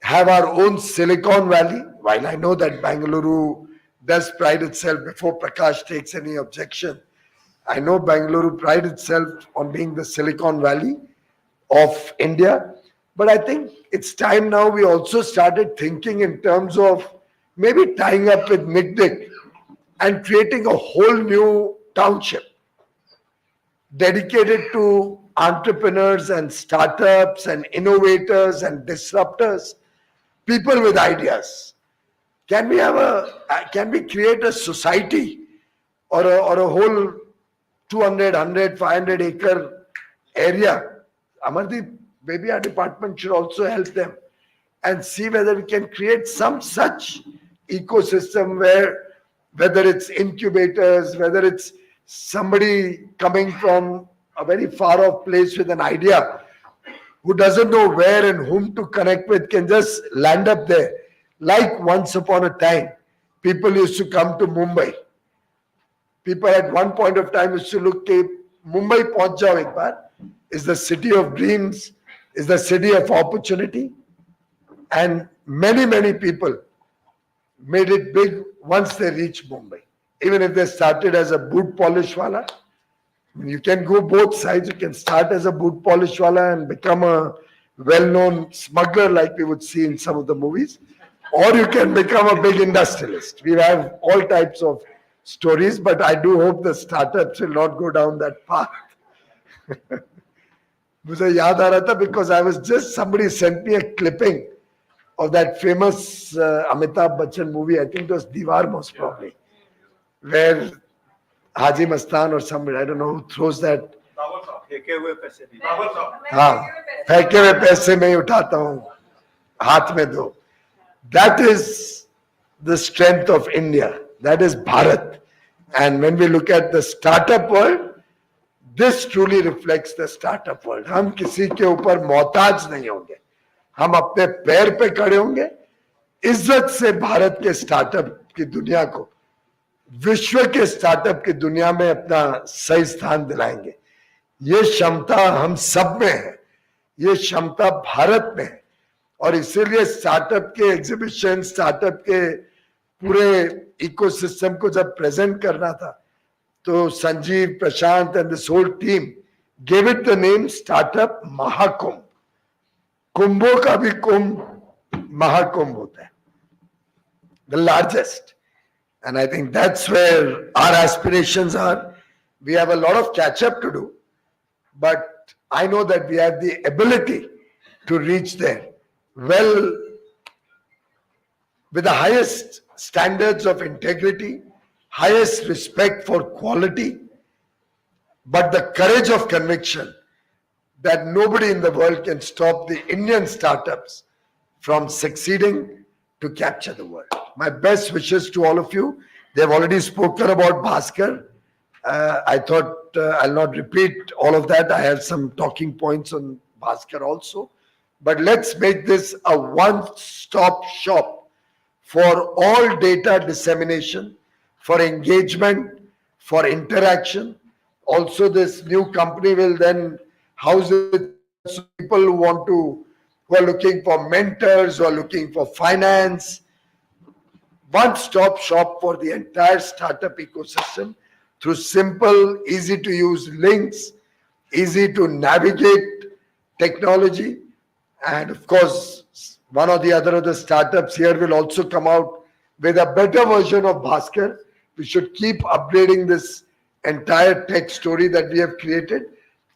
Speaker 1: have our own Silicon Valley. While I know that Bangalore does pride itself, before Prakash takes any objection, I know Bangalore prides itself on being the Silicon Valley of India, but I think it's time now we also started thinking in terms of maybe tying up with MIGDIC and creating a whole new township dedicated to entrepreneurs and startups and innovators and disruptors, people with ideas. Can we create a society or a whole 200, 100, 500 acre area? Amardeep, maybe our department should also help them and see whether we can create some such ecosystem where, whether it's incubators, whether it's somebody coming from a very far off place with an idea who doesn't know where and whom to connect with, can just land up there. Like once upon a time, people used to come to Mumbai. People at one point of time used to look at Mumbai pahunch jao ek baar, is the city of dreams, is the city of opportunity. And many people made it big once they reached Mumbai. Even if they started as a boot polish wala, you can go both sides. You can start as a boot polish wala and become a well-known smuggler like we would see in some of the movies. Or you can become a big industrialist. We have all types of stories, but I do hope the startups will not go down that path. मुझे याद आ रहा था because I was just, somebody sent me a clipping of that famous Amitabh Bachchan movie. I think it was Diwar most probably, where Haji Mastan or somebody, I don't know who throws that. हाँ, फेंके हुए पैसे मैं उठाता हूँ, हाथ में दो. That is the strength of India. That is Bharat. And when we look at the startup world, this truly reflects the startup world. हम किसी के ऊपर मोहताज नहीं होंगे. हम अपने पैर पे खड़े होंगे. इज्जत से भारत के स्टार्टअप की दुनिया को विश्व के स्टार्टअप की दुनिया में अपना सही स्थान दिलाएंगे. ये क्षमता हम सब में है. ये क्षमता भारत में है. और इसीलिए स्टार्टअप के एग्जीबिशन, स्टार्टअप के पूरे इकोसिस्टम को जब प्रेजेंट करना था, तो Sanjeev, Prashant and this whole team gave it the name Startup Mahakumbh. कुंभों का भी कुंभ महाकुंभ होता है, the largest. And I think that's where our aspirations are. We have a lot of catch up to do, but I know that we have the ability to reach there. Well, with the highest standards of integrity, highest respect for quality, but the courage of conviction that nobody in the world can stop the Indian startups from succeeding to capture the world. My best wishes to all of you. They've already spoken about Bhaskar. I thought I'll not repeat all of that. I have some talking points on Bhaskar also. But let's make this a one-stop shop for all data dissemination, for engagement, for interaction. Also, this new company will then house it so people who are looking for mentors, who are looking for finance. One-stop shop for the entire startup ecosystem through simple, easy to use links, easy to navigate technology. And of course, one or the other of the startups here will also come out with a better version of Bhaskar. We should keep upgrading this entire tech story that we have created.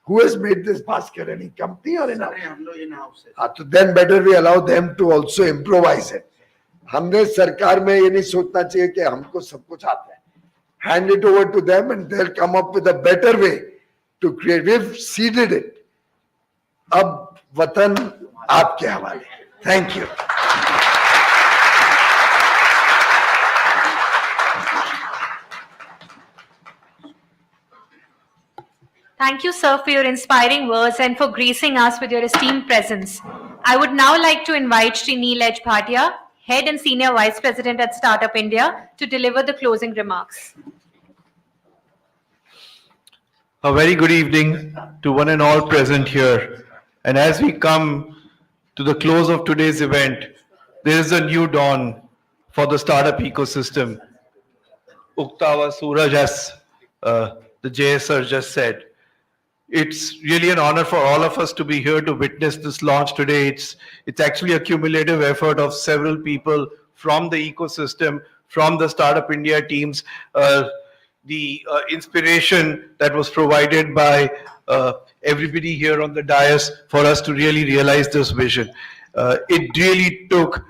Speaker 1: Who has made this Bhaskar? Any company or in-house? So then better we allow them to also improvise it. हमने सरकार में ये नहीं सोचना चाहिए कि हमको सब कुछ आता है. Hand it over to them and they'll come up with a better way to create. We've seeded it. अब वतन आपके हवाले. Thank you.
Speaker 3: Thank you, sir, for your inspiring words and for gracing us with your esteemed presence. I would now like to invite Shri Neelaj Bhatia, Head and Senior Vice President at Startup India, to deliver the closing remarks.
Speaker 9: A very good evening to one and all present here. And as we come to the close of today's event, there is a new dawn for the startup ecosystem. Uktava Suraj, as the the JSR just said. It's really an honor for all of us to be here to witness this launch today. It's actually a cumulative effort of several people from the ecosystem, from the Startup India teams, the inspiration that was provided by everybody here on the dais for us to really realize this vision. It really took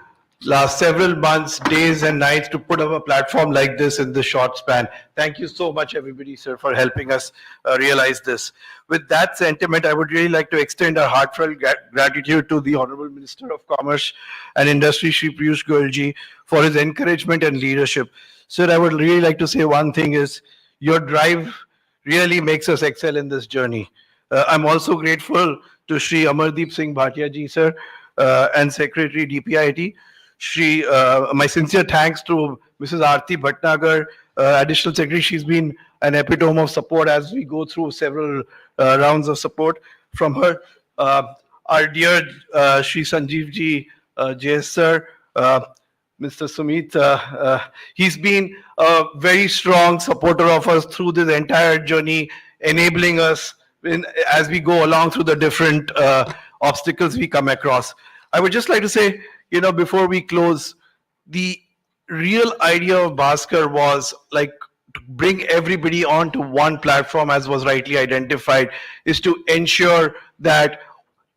Speaker 9: last several months, days and nights to put up a platform like this in this short span. Thank you so much, everybody, sir, for helping us realize this. With that sentiment, I would really like to extend our heartfelt gratitude to the Honorable Minister of Commerce and Industry, Shri Piyush Goyal ji, for his encouragement and leadership. Sir, I would really like to say one thing is your drive really makes us excel in this journey. I'm also grateful to Shri Amardeep Singh Bhatia ji, sir, and Secretary DPIT. My sincere thanks to Mrs. Aarti Bhatnagar, Additional Secretary. She's been an epitome of support as we go through several rounds of support from her. Our dear Shri Sanjeev ji, JS sir, Mr. Sumit, he's been a very strong supporter of us through this entire journey, enabling us as we go along through the different obstacles we come across. I would just like to say, before we close, the real idea of Bhaskar was like to bring everybody onto one platform, as was rightly identified, is to ensure that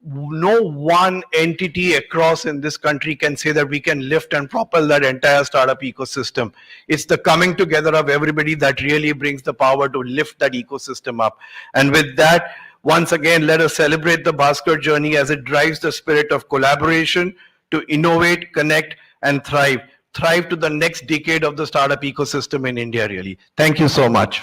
Speaker 9: no one entity across in this country can say that we can lift and propel that entire startup ecosystem. It's the coming together of everybody that really brings the power to lift that ecosystem up. And with that, once again, let us celebrate the Bhaskar journey as it drives the spirit of collaboration to innovate, connect, and thrive. Thrive to the next decade of the startup ecosystem in India, really. Thank you so much.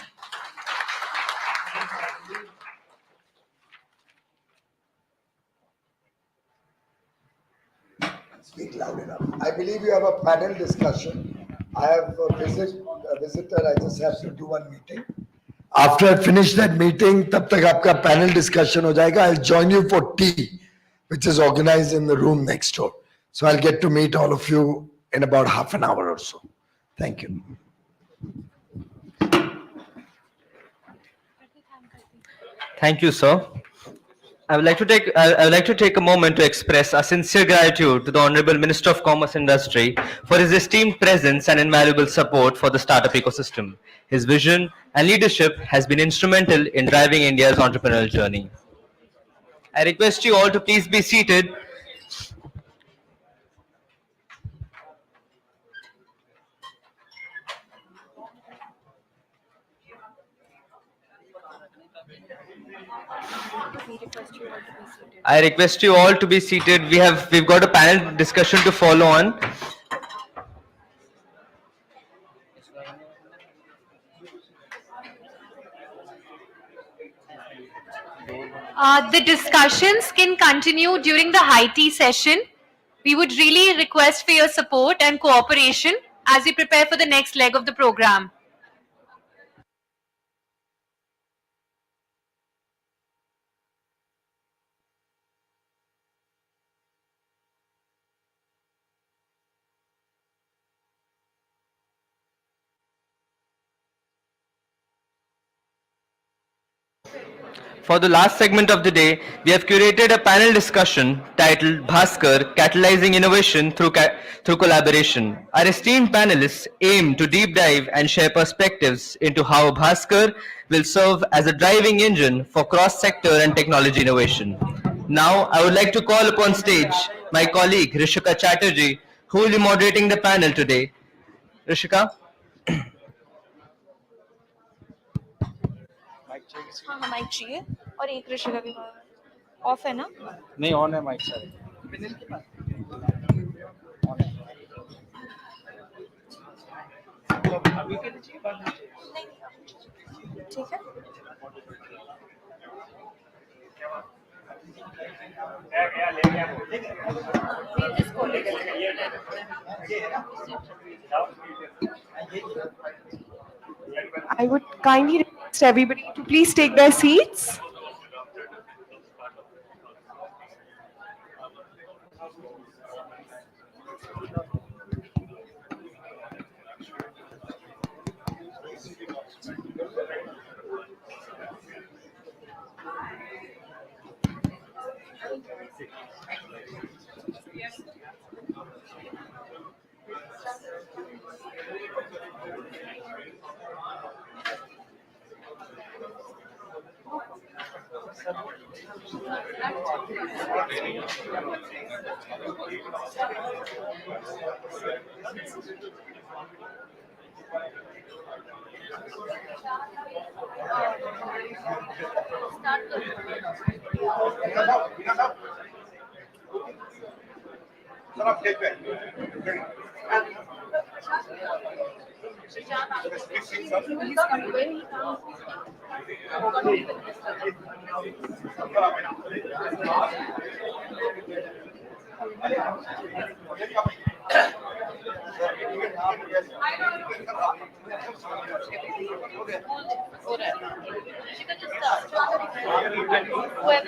Speaker 1: Speak loud enough. I believe you have a panel discussion. I have a visitor. I just have to do one meeting. After I finish that meeting, तब तक आपका panel discussion हो जाएगा. I'll join you for tea, which is organized in the room next door. So I'll get to meet all of you in about half an hour or so. Thank you.
Speaker 4: Thank you, sir. I would like to take a moment to express our sincere gratitude to the Honorable Minister of Commerce and Industry for his esteemed presence and invaluable support for the startup ecosystem. His vision and leadership has been instrumental in driving India's entrepreneurial journey. I request you all to please be seated. I request you all to be seated. We've got a panel discussion to follow on.
Speaker 3: The discussions can continue during the high tea session. We would really request for your support and cooperation as we prepare for the next leg of the program.
Speaker 4: For the last segment of the day, we have curated a panel discussion titled Bhaskar, Catalyzing Innovation through Collaboration. Our esteemed panelists aim to deep dive and share perspectives into how Bhaskar will serve as a driving engine for cross-sector and technology innovation. Now, I would like to call upon stage my colleague Rishika Chatterjee, who will be moderating the panel today. Rishika?
Speaker 10: हाँ हाँ mic चाहिए और एक ऋषिका भी of है ना
Speaker 2: नहीं on है माइक सर
Speaker 10: ठीक है
Speaker 11: I would kindly request everybody to please take their seats.
Speaker 10: Whoever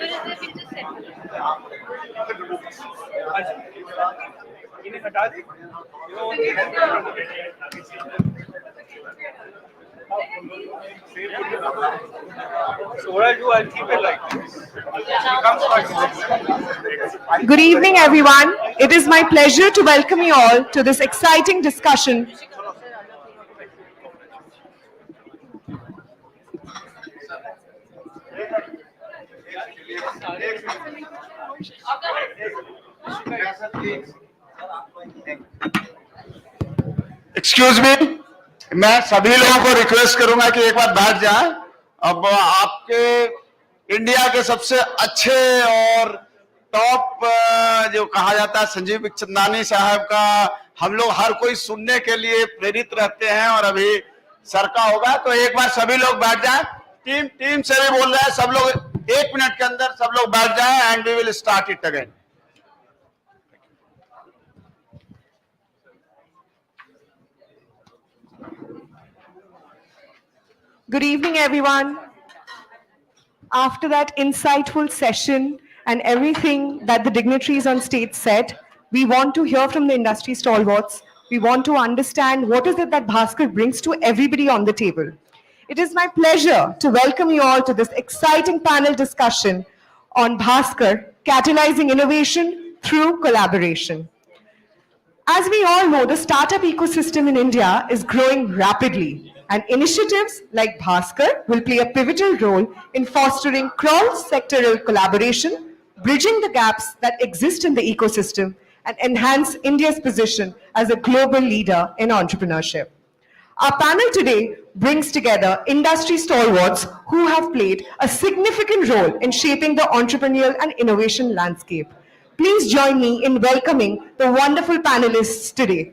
Speaker 10: is there, we just send.
Speaker 5: So what I'll do, I'll keep it like this.
Speaker 11: Good evening, everyone. It is my pleasure to welcome you all to this exciting discussion.
Speaker 2: Excuse me, मैं सभी लोगों को request करूंगा कि एक बार बैठ जाएं। अब आपके इंडिया के सबसे अच्छे और टॉप जो कहा जाता है संजीव बिखचंदानी साहब का हम लोग हर कोई सुनने के लिए प्रेरित रहते हैं और अभी सर का होगा, तो एक बार सभी लोग बैठ जाएं। टीम से भी बोल रहे हैं, सब लोग 1 मिनट के अंदर सब लोग बैठ जाएं and we will start it again.
Speaker 11: Good evening, everyone. After that insightful session and everything that the dignitaries on stage said, we want to hear from the industry stalwarts. We want to understand what is it that Bhaskar brings to everybody on the table. It is my pleasure to welcome you all to this exciting panel discussion on Bhaskar, catalyzing innovation through collaboration. As we all know, the startup ecosystem in India is growing rapidly, and initiatives like Bhaskar will play a pivotal role in fostering cross-sectoral collaboration, bridging the gaps that exist in the ecosystem, and enhance India's position as a global leader in entrepreneurship. Our panel today brings together industry stalwarts who have played a significant role in shaping the entrepreneurial and innovation landscape. Please join me in welcoming the wonderful panelists today.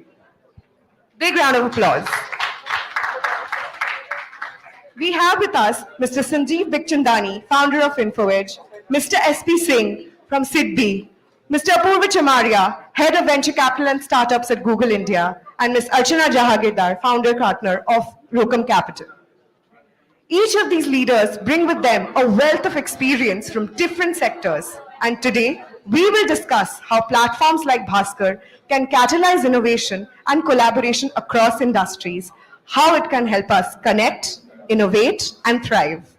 Speaker 11: Big round of applause. We have with us Mr. Sanjeev Bikhchandani, founder of InfoEdge, Mr. SP Singh from SIDBI, Mr. Apurva Chamaria, head of venture capital and startups at Google India, and Ms. Archana Jahagirdaar, founder partner of Rokam Capital. Each of these leaders bring with them a wealth of experience from different sectors, and today we will discuss how platforms like Bhaskar can catalyze innovation and collaboration across industries, how it can help us connect, innovate, and thrive.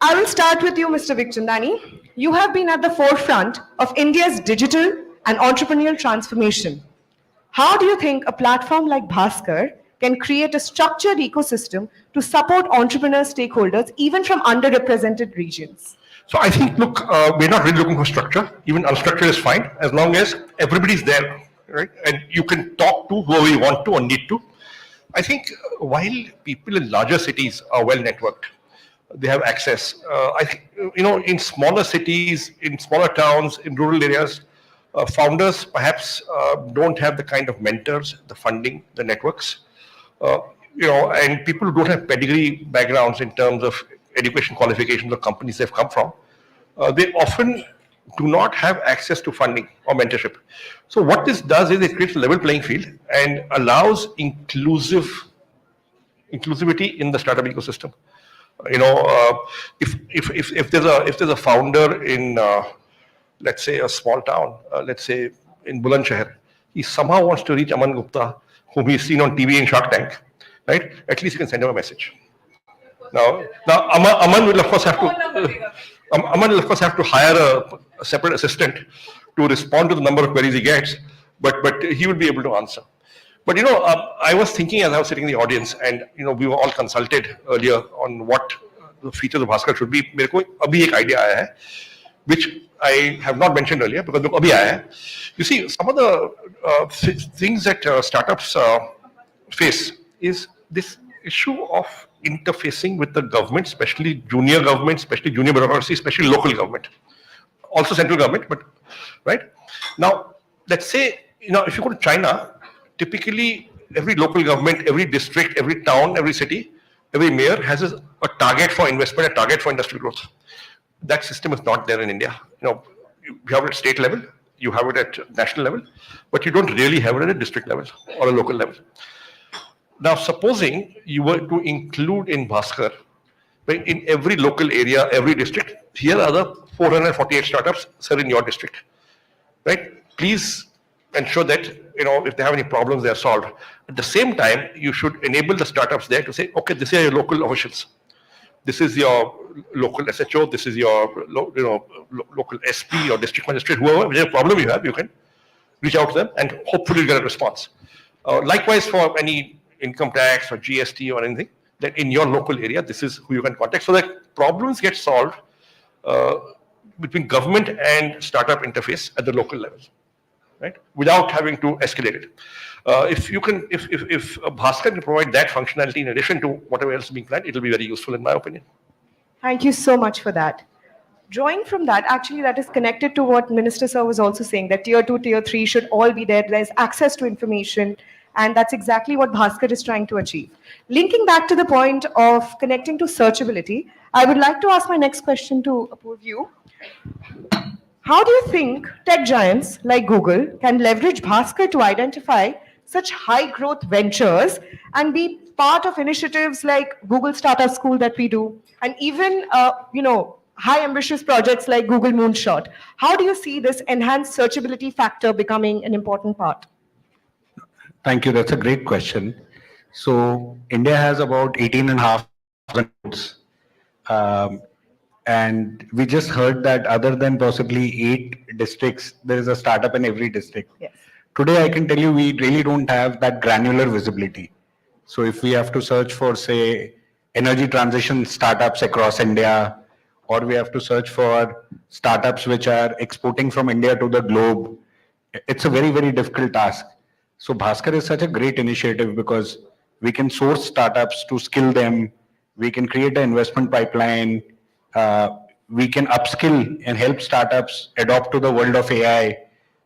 Speaker 11: I will start with you, Mr. Bikhchandani. You have been at the forefront of India's digital and entrepreneurial transformation. How do you think a platform like Bhaskar can create a structured ecosystem to support entrepreneur stakeholders, even from underrepresented regions?
Speaker 5: So I think, look, we're not really looking for structure. Even unstructured is fine, as long as everybody's there, right? And you can talk to whoever you want to or need to. I think while people in larger cities are well networked, they have access. I think, in smaller cities, in smaller towns, in rural areas, founders perhaps don't have the kind of mentors, the funding, the networks, and people who don't have pedigree backgrounds in terms of education qualifications or companies they've come from, they often do not have access to funding or mentorship. So what this does is it creates a level playing field and allows inclusivity in the startup ecosystem. If there's a founder in let's say a small town, let's say in Bulandshahr, he somehow wants to reach Aman Gupta, whom he's seen on TV in Shark Tank, right? At least you can send him a message. Now Aman will of course have to hire a separate assistant to respond to the number of queries he gets, but he will be able to answer. But I was thinking as I was sitting in the audience, and we were all consulted earlier on what
Speaker 12: the features of Bhaskar should be, मेरे को अभी एक idea आया है, which I have not mentioned earlier because मेरे को अभी आया है. You see, some of the things that startups face is this issue of interfacing with the government, especially junior government, especially junior bureaucracy, especially local government, also central government, but right now, let's say, if you go to China, typically every local government, every district, every town, every city, every mayor has a target for investment, a target for industrial growth. That system is not there in India. You have it at state level, you have it at national level, but you don't really have it at a district level or a local level. Now, supposing you were to include in Bhaskar, in every local area, every district, here are the 448 startups, sir, in your district, right? Please ensure that, if they have any problems, they are solved. At the same time, you should enable the startups there to say, okay, this is your local officials. This is your local SHO, this is your, local SP or district magistrate, whoever, whichever problem you have, you can reach out to them and hopefully you get a response. Likewise, for any income tax or GST or anything, that in your local area, this is who you can contact, so that problems get solved between government and startup interface at the local level, right? Without having to escalate it. If Bhaskar can provide that functionality in addition to whatever else is being planned, it will be very useful in my opinion.
Speaker 11: Thank you so much for that. Drawing from that, actually, that is connected to what Minister Sir was also saying, that tier 2, tier 3 should all be there. There's access to information, and that's exactly what Bhaskar is trying to achieve. Linking back to the point of connecting to searchability, I would like to ask my next question to Apurv. How do you think tech giants like Google can leverage Bhaskar to identify such high growth ventures and be part of initiatives like Google Startup School that we do, and even, high ambitious projects like Google Moonshot? How do you see this enhanced searchability factor becoming an important part?
Speaker 13: Thank you. That's a great question. So India has about 18,500 crores. And we just heard that other than possibly 8 districts, there is a startup in every district.
Speaker 11: Yes.
Speaker 13: Today, I can tell you we really don't have that granular visibility. So if we have to search for, say, energy transition startups across India, or we have to search for startups which are exporting from India to the globe, it's a very, very difficult task. So Bhaskar is such a great initiative because we can source startups to skill them, we can create an investment pipeline, we can upskill and help startups adopt to the world of AI.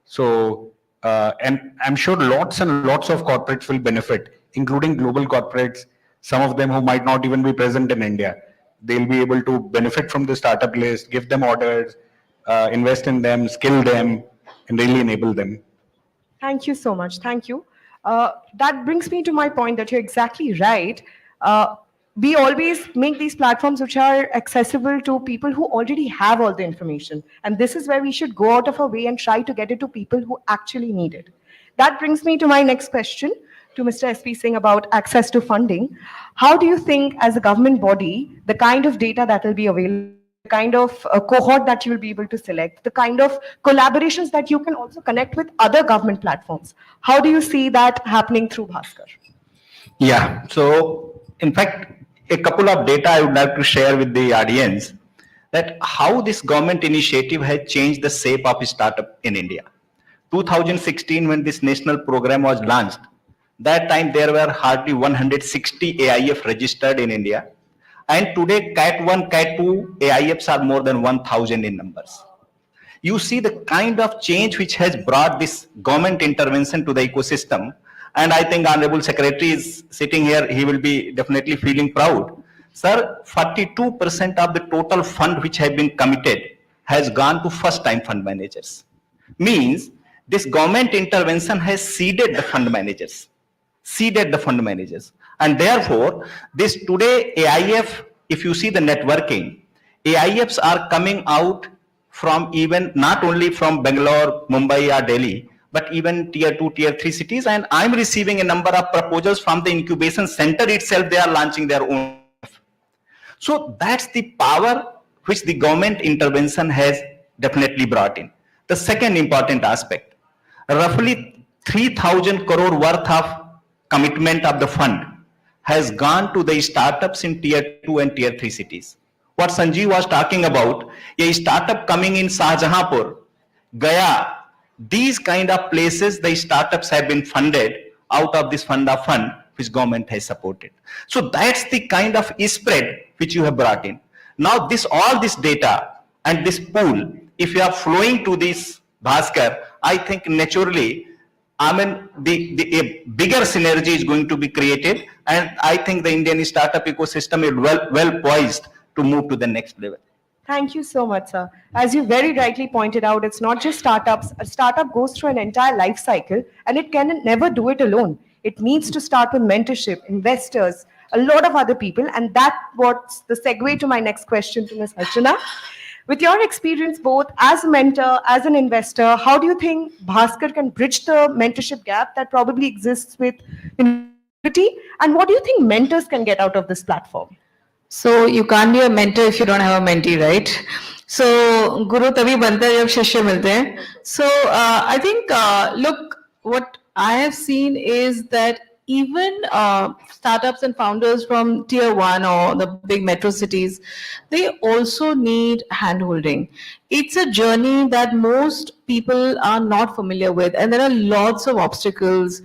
Speaker 13: So, and I'm sure lots and lots of corporates will benefit, including global corporates, some of them who might not even be present in India. They'll be able to benefit from the startup list, give them orders, invest in them, skill them, and really enable them.
Speaker 11: Thank you so much. Thank you. That brings me to my point that you're exactly right. We always make these platforms which are accessible to people who already have all the information. And this is where we should go out of our way and try to get it to people who actually need it. That brings me to my next question to Mr. S.P. Singh about access to funding. How do you think, as a government body, the kind of data that will be available, the kind of cohort that you will be able to select, the kind of collaborations that you can also connect with other government platforms, how do you see that happening through Bhaskar?
Speaker 4: Yeah, so in fact, a couple of data I would like to share with the audience, that how this government initiative has changed the shape of startup in India. 2016, when this national program was launched, that time there were hardly 160 AIF registered in India. And today, Cat 1, Cat 2 AIFs are more than 1,000 in numbers. You see the kind of change which has brought this government intervention to the ecosystem. And I think Honorable Secretary is sitting here, he will be definitely feeling proud. Sir, 42% of the total fund which have been committed has gone to first-time fund managers. Means this government intervention has seeded the fund managers. And therefore, this today AIF, if you see the networking, AIFs are coming out from even not only from Bangalore, Mumbai or Delhi, but even tier 2, tier 3 cities. And I'm receiving a number of proposals from the incubation center itself. They are launching their own. So that's the power which the government intervention has definitely brought in. The second important aspect, roughly 3,000 crore worth of commitment of the fund has gone to the startups in tier 2 and tier 3 cities.
Speaker 14: what Sanjeev was talking about, a startup coming in Shahjahanpur, Gaya, these kind of places, the startups have been funded out of this fund of fund which government has supported. So that's the kind of spread which you have brought in. Now all this data and this pool, if you are flowing to this Bhaskar, I think naturally, I mean, a bigger synergy is going to be created, and I think the Indian startup ecosystem is well poised to move to the next level.
Speaker 11: Thank you so much, sir. As you very rightly pointed out, it's not just startups. A startup goes through an entire life cycle, and it can never do it alone. It needs to start with mentorship, investors, a lot of other people, and that's what's the segue to my next question to Ms. Archana. With your experience both as a mentor, as an investor, how do you think Bhaskar can bridge the mentorship gap that probably exists with university? And what do you think mentors can get out of this platform?
Speaker 15: So you can't be a mentor if you don't have a mentee, right? So guru तभी बनता है जब शिष्य मिलते हैं. So I think look, what I have seen is that even startups and founders from tier 1 or the big metro cities, they also need handholding. It's a journey that most people are not familiar with, and there are lots of obstacles.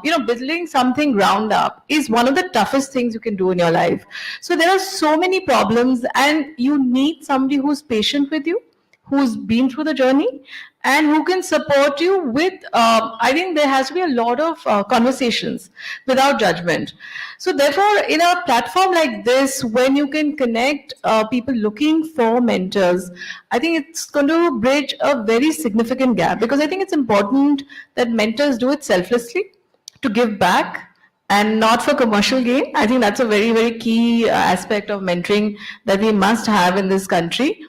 Speaker 15: Building something ground up is one of the toughest things you can do in your life. So there are so many problems, and you need somebody who's patient with you, who's been through the journey, and who can support you with, I think there has to be a lot of conversations without judgment. So therefore, in a platform like this, when you can connect people looking for mentors, I think it's going to bridge a very significant gap, because I think it's important that mentors do it selflessly, to give back, and not for commercial gain. I think that's a very, very key aspect of mentoring that we must have in this country.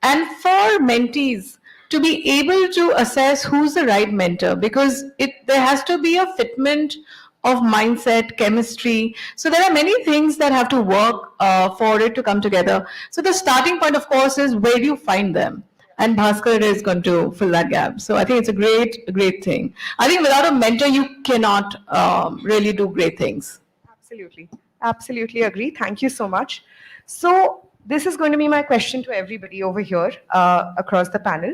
Speaker 15: And for mentees to be able to assess who's the right mentor, because there has to be a fitment of mindset, chemistry. So there are many things that have to work for it to come together. So the starting point, of course, is where do you find them? And Bhaskar is going to fill that gap. So I think it's a great thing. I think without a mentor, you cannot really do great things.
Speaker 11: Absolutely. Absolutely agree. Thank you so much. So this is going to be my question to everybody over here across the panel.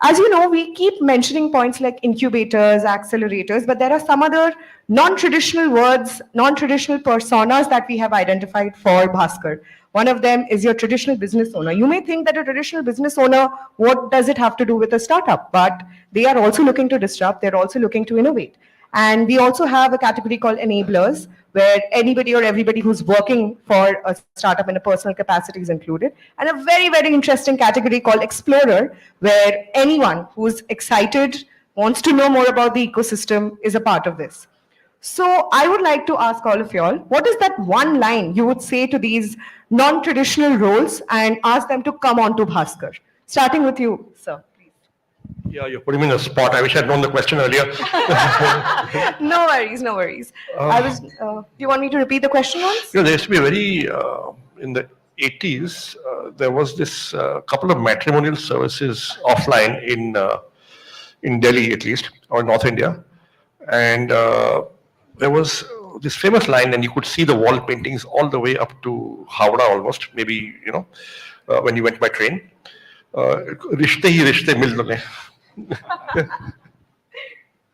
Speaker 11: As you know, we keep mentioning points like incubators, accelerators, but there are some other non-traditional words, non-traditional personas that we have identified for Bhaskar. One of them is your traditional business owner. You may think that a traditional business owner, what does it have to do with a startup? But they are also looking to disrupt, they're also looking to innovate. And we also have a category called enablers, where anybody or everybody who's working for a startup in a personal capacity is included. And a very, very interesting category called explorer, where anyone who's excited, wants to know more about the ecosystem is a part of this. So I would like to ask all of y'all, what is that one line you would say to these non-traditional roles and ask them to come on to Bhaskar? Starting with you, sir.
Speaker 12: Yeah, you're putting me in a spot. I wish I'd known the question earlier.
Speaker 11: No worries, no worries. Do you want me to repeat the question once?
Speaker 12: There used to be a very, in the 80s, there was this couple of matrimonial services offline in Delhi, at least, or North India. And there was this famous line, and you could see the wall paintings all the way up to Howrah almost, maybe, when you went by train. Rishte hi rishte mil done.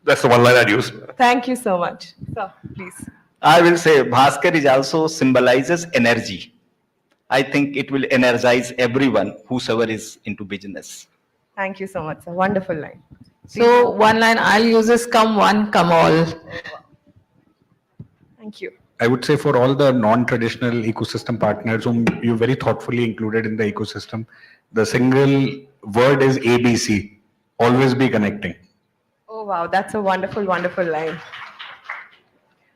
Speaker 12: That's the one line I'd use.
Speaker 11: Thank you so much. Sir, please.
Speaker 14: I will say Bhaskar is also symbolizes energy. I think it will energize everyone, whosoever is into business.
Speaker 11: Thank you so much, sir. Wonderful line.
Speaker 15: So one line I'll use is come one, come all.
Speaker 11: Thank you.
Speaker 13: I would say for all the non-traditional ecosystem partners whom you very thoughtfully included in the ecosystem, the single word is ABC. Always be connecting.
Speaker 11: Oh, wow. That's a wonderful, wonderful line.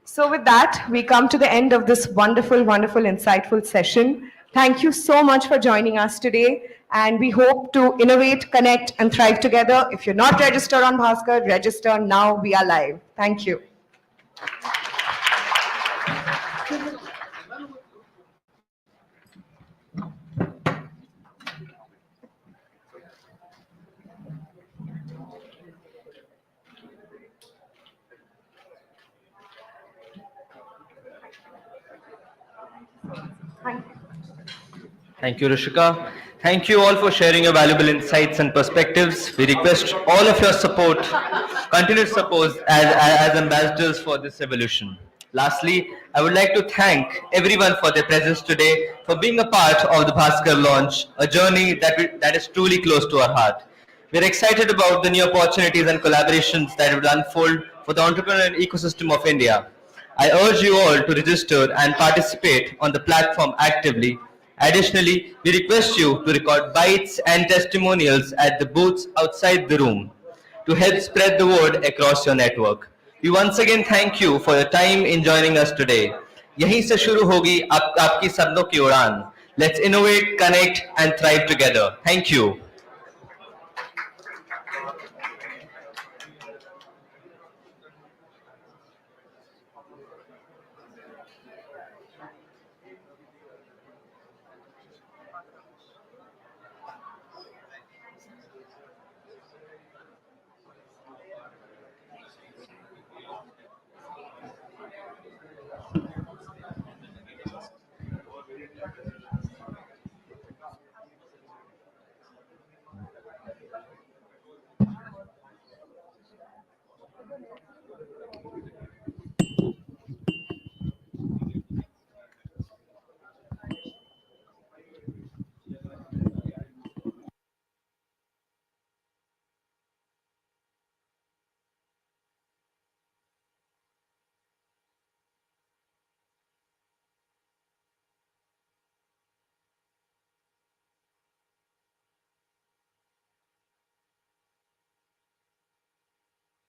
Speaker 11: So with that, we come to the end of this wonderful, wonderful, insightful session. Thank you so much for joining us today. And we hope to innovate, connect, and thrive together. If you're not registered on Bhaskar, register now. We are live. Thank you. Thank you.
Speaker 4: Thank you, Rishika. Thank you all for sharing your valuable insights and perspectives. We request all of your support, continued support as ambassadors for this revolution. Lastly, I would like to thank everyone for their presence today, for being a part of the Bhaskar launch, a journey that is truly close to our heart. We're excited about the new opportunities and collaborations that will unfold for the entrepreneurial ecosystem of India. I urge you all to register and participate on the platform actively. Additionally, we request you to record bites and testimonials at the booths outside the room to help spread the word across your network. We once again thank you for your time in joining us today. यहीं से शुरू होगी आपकी सपनों की उड़ान. Let's innovate, connect and thrive together. Thank you.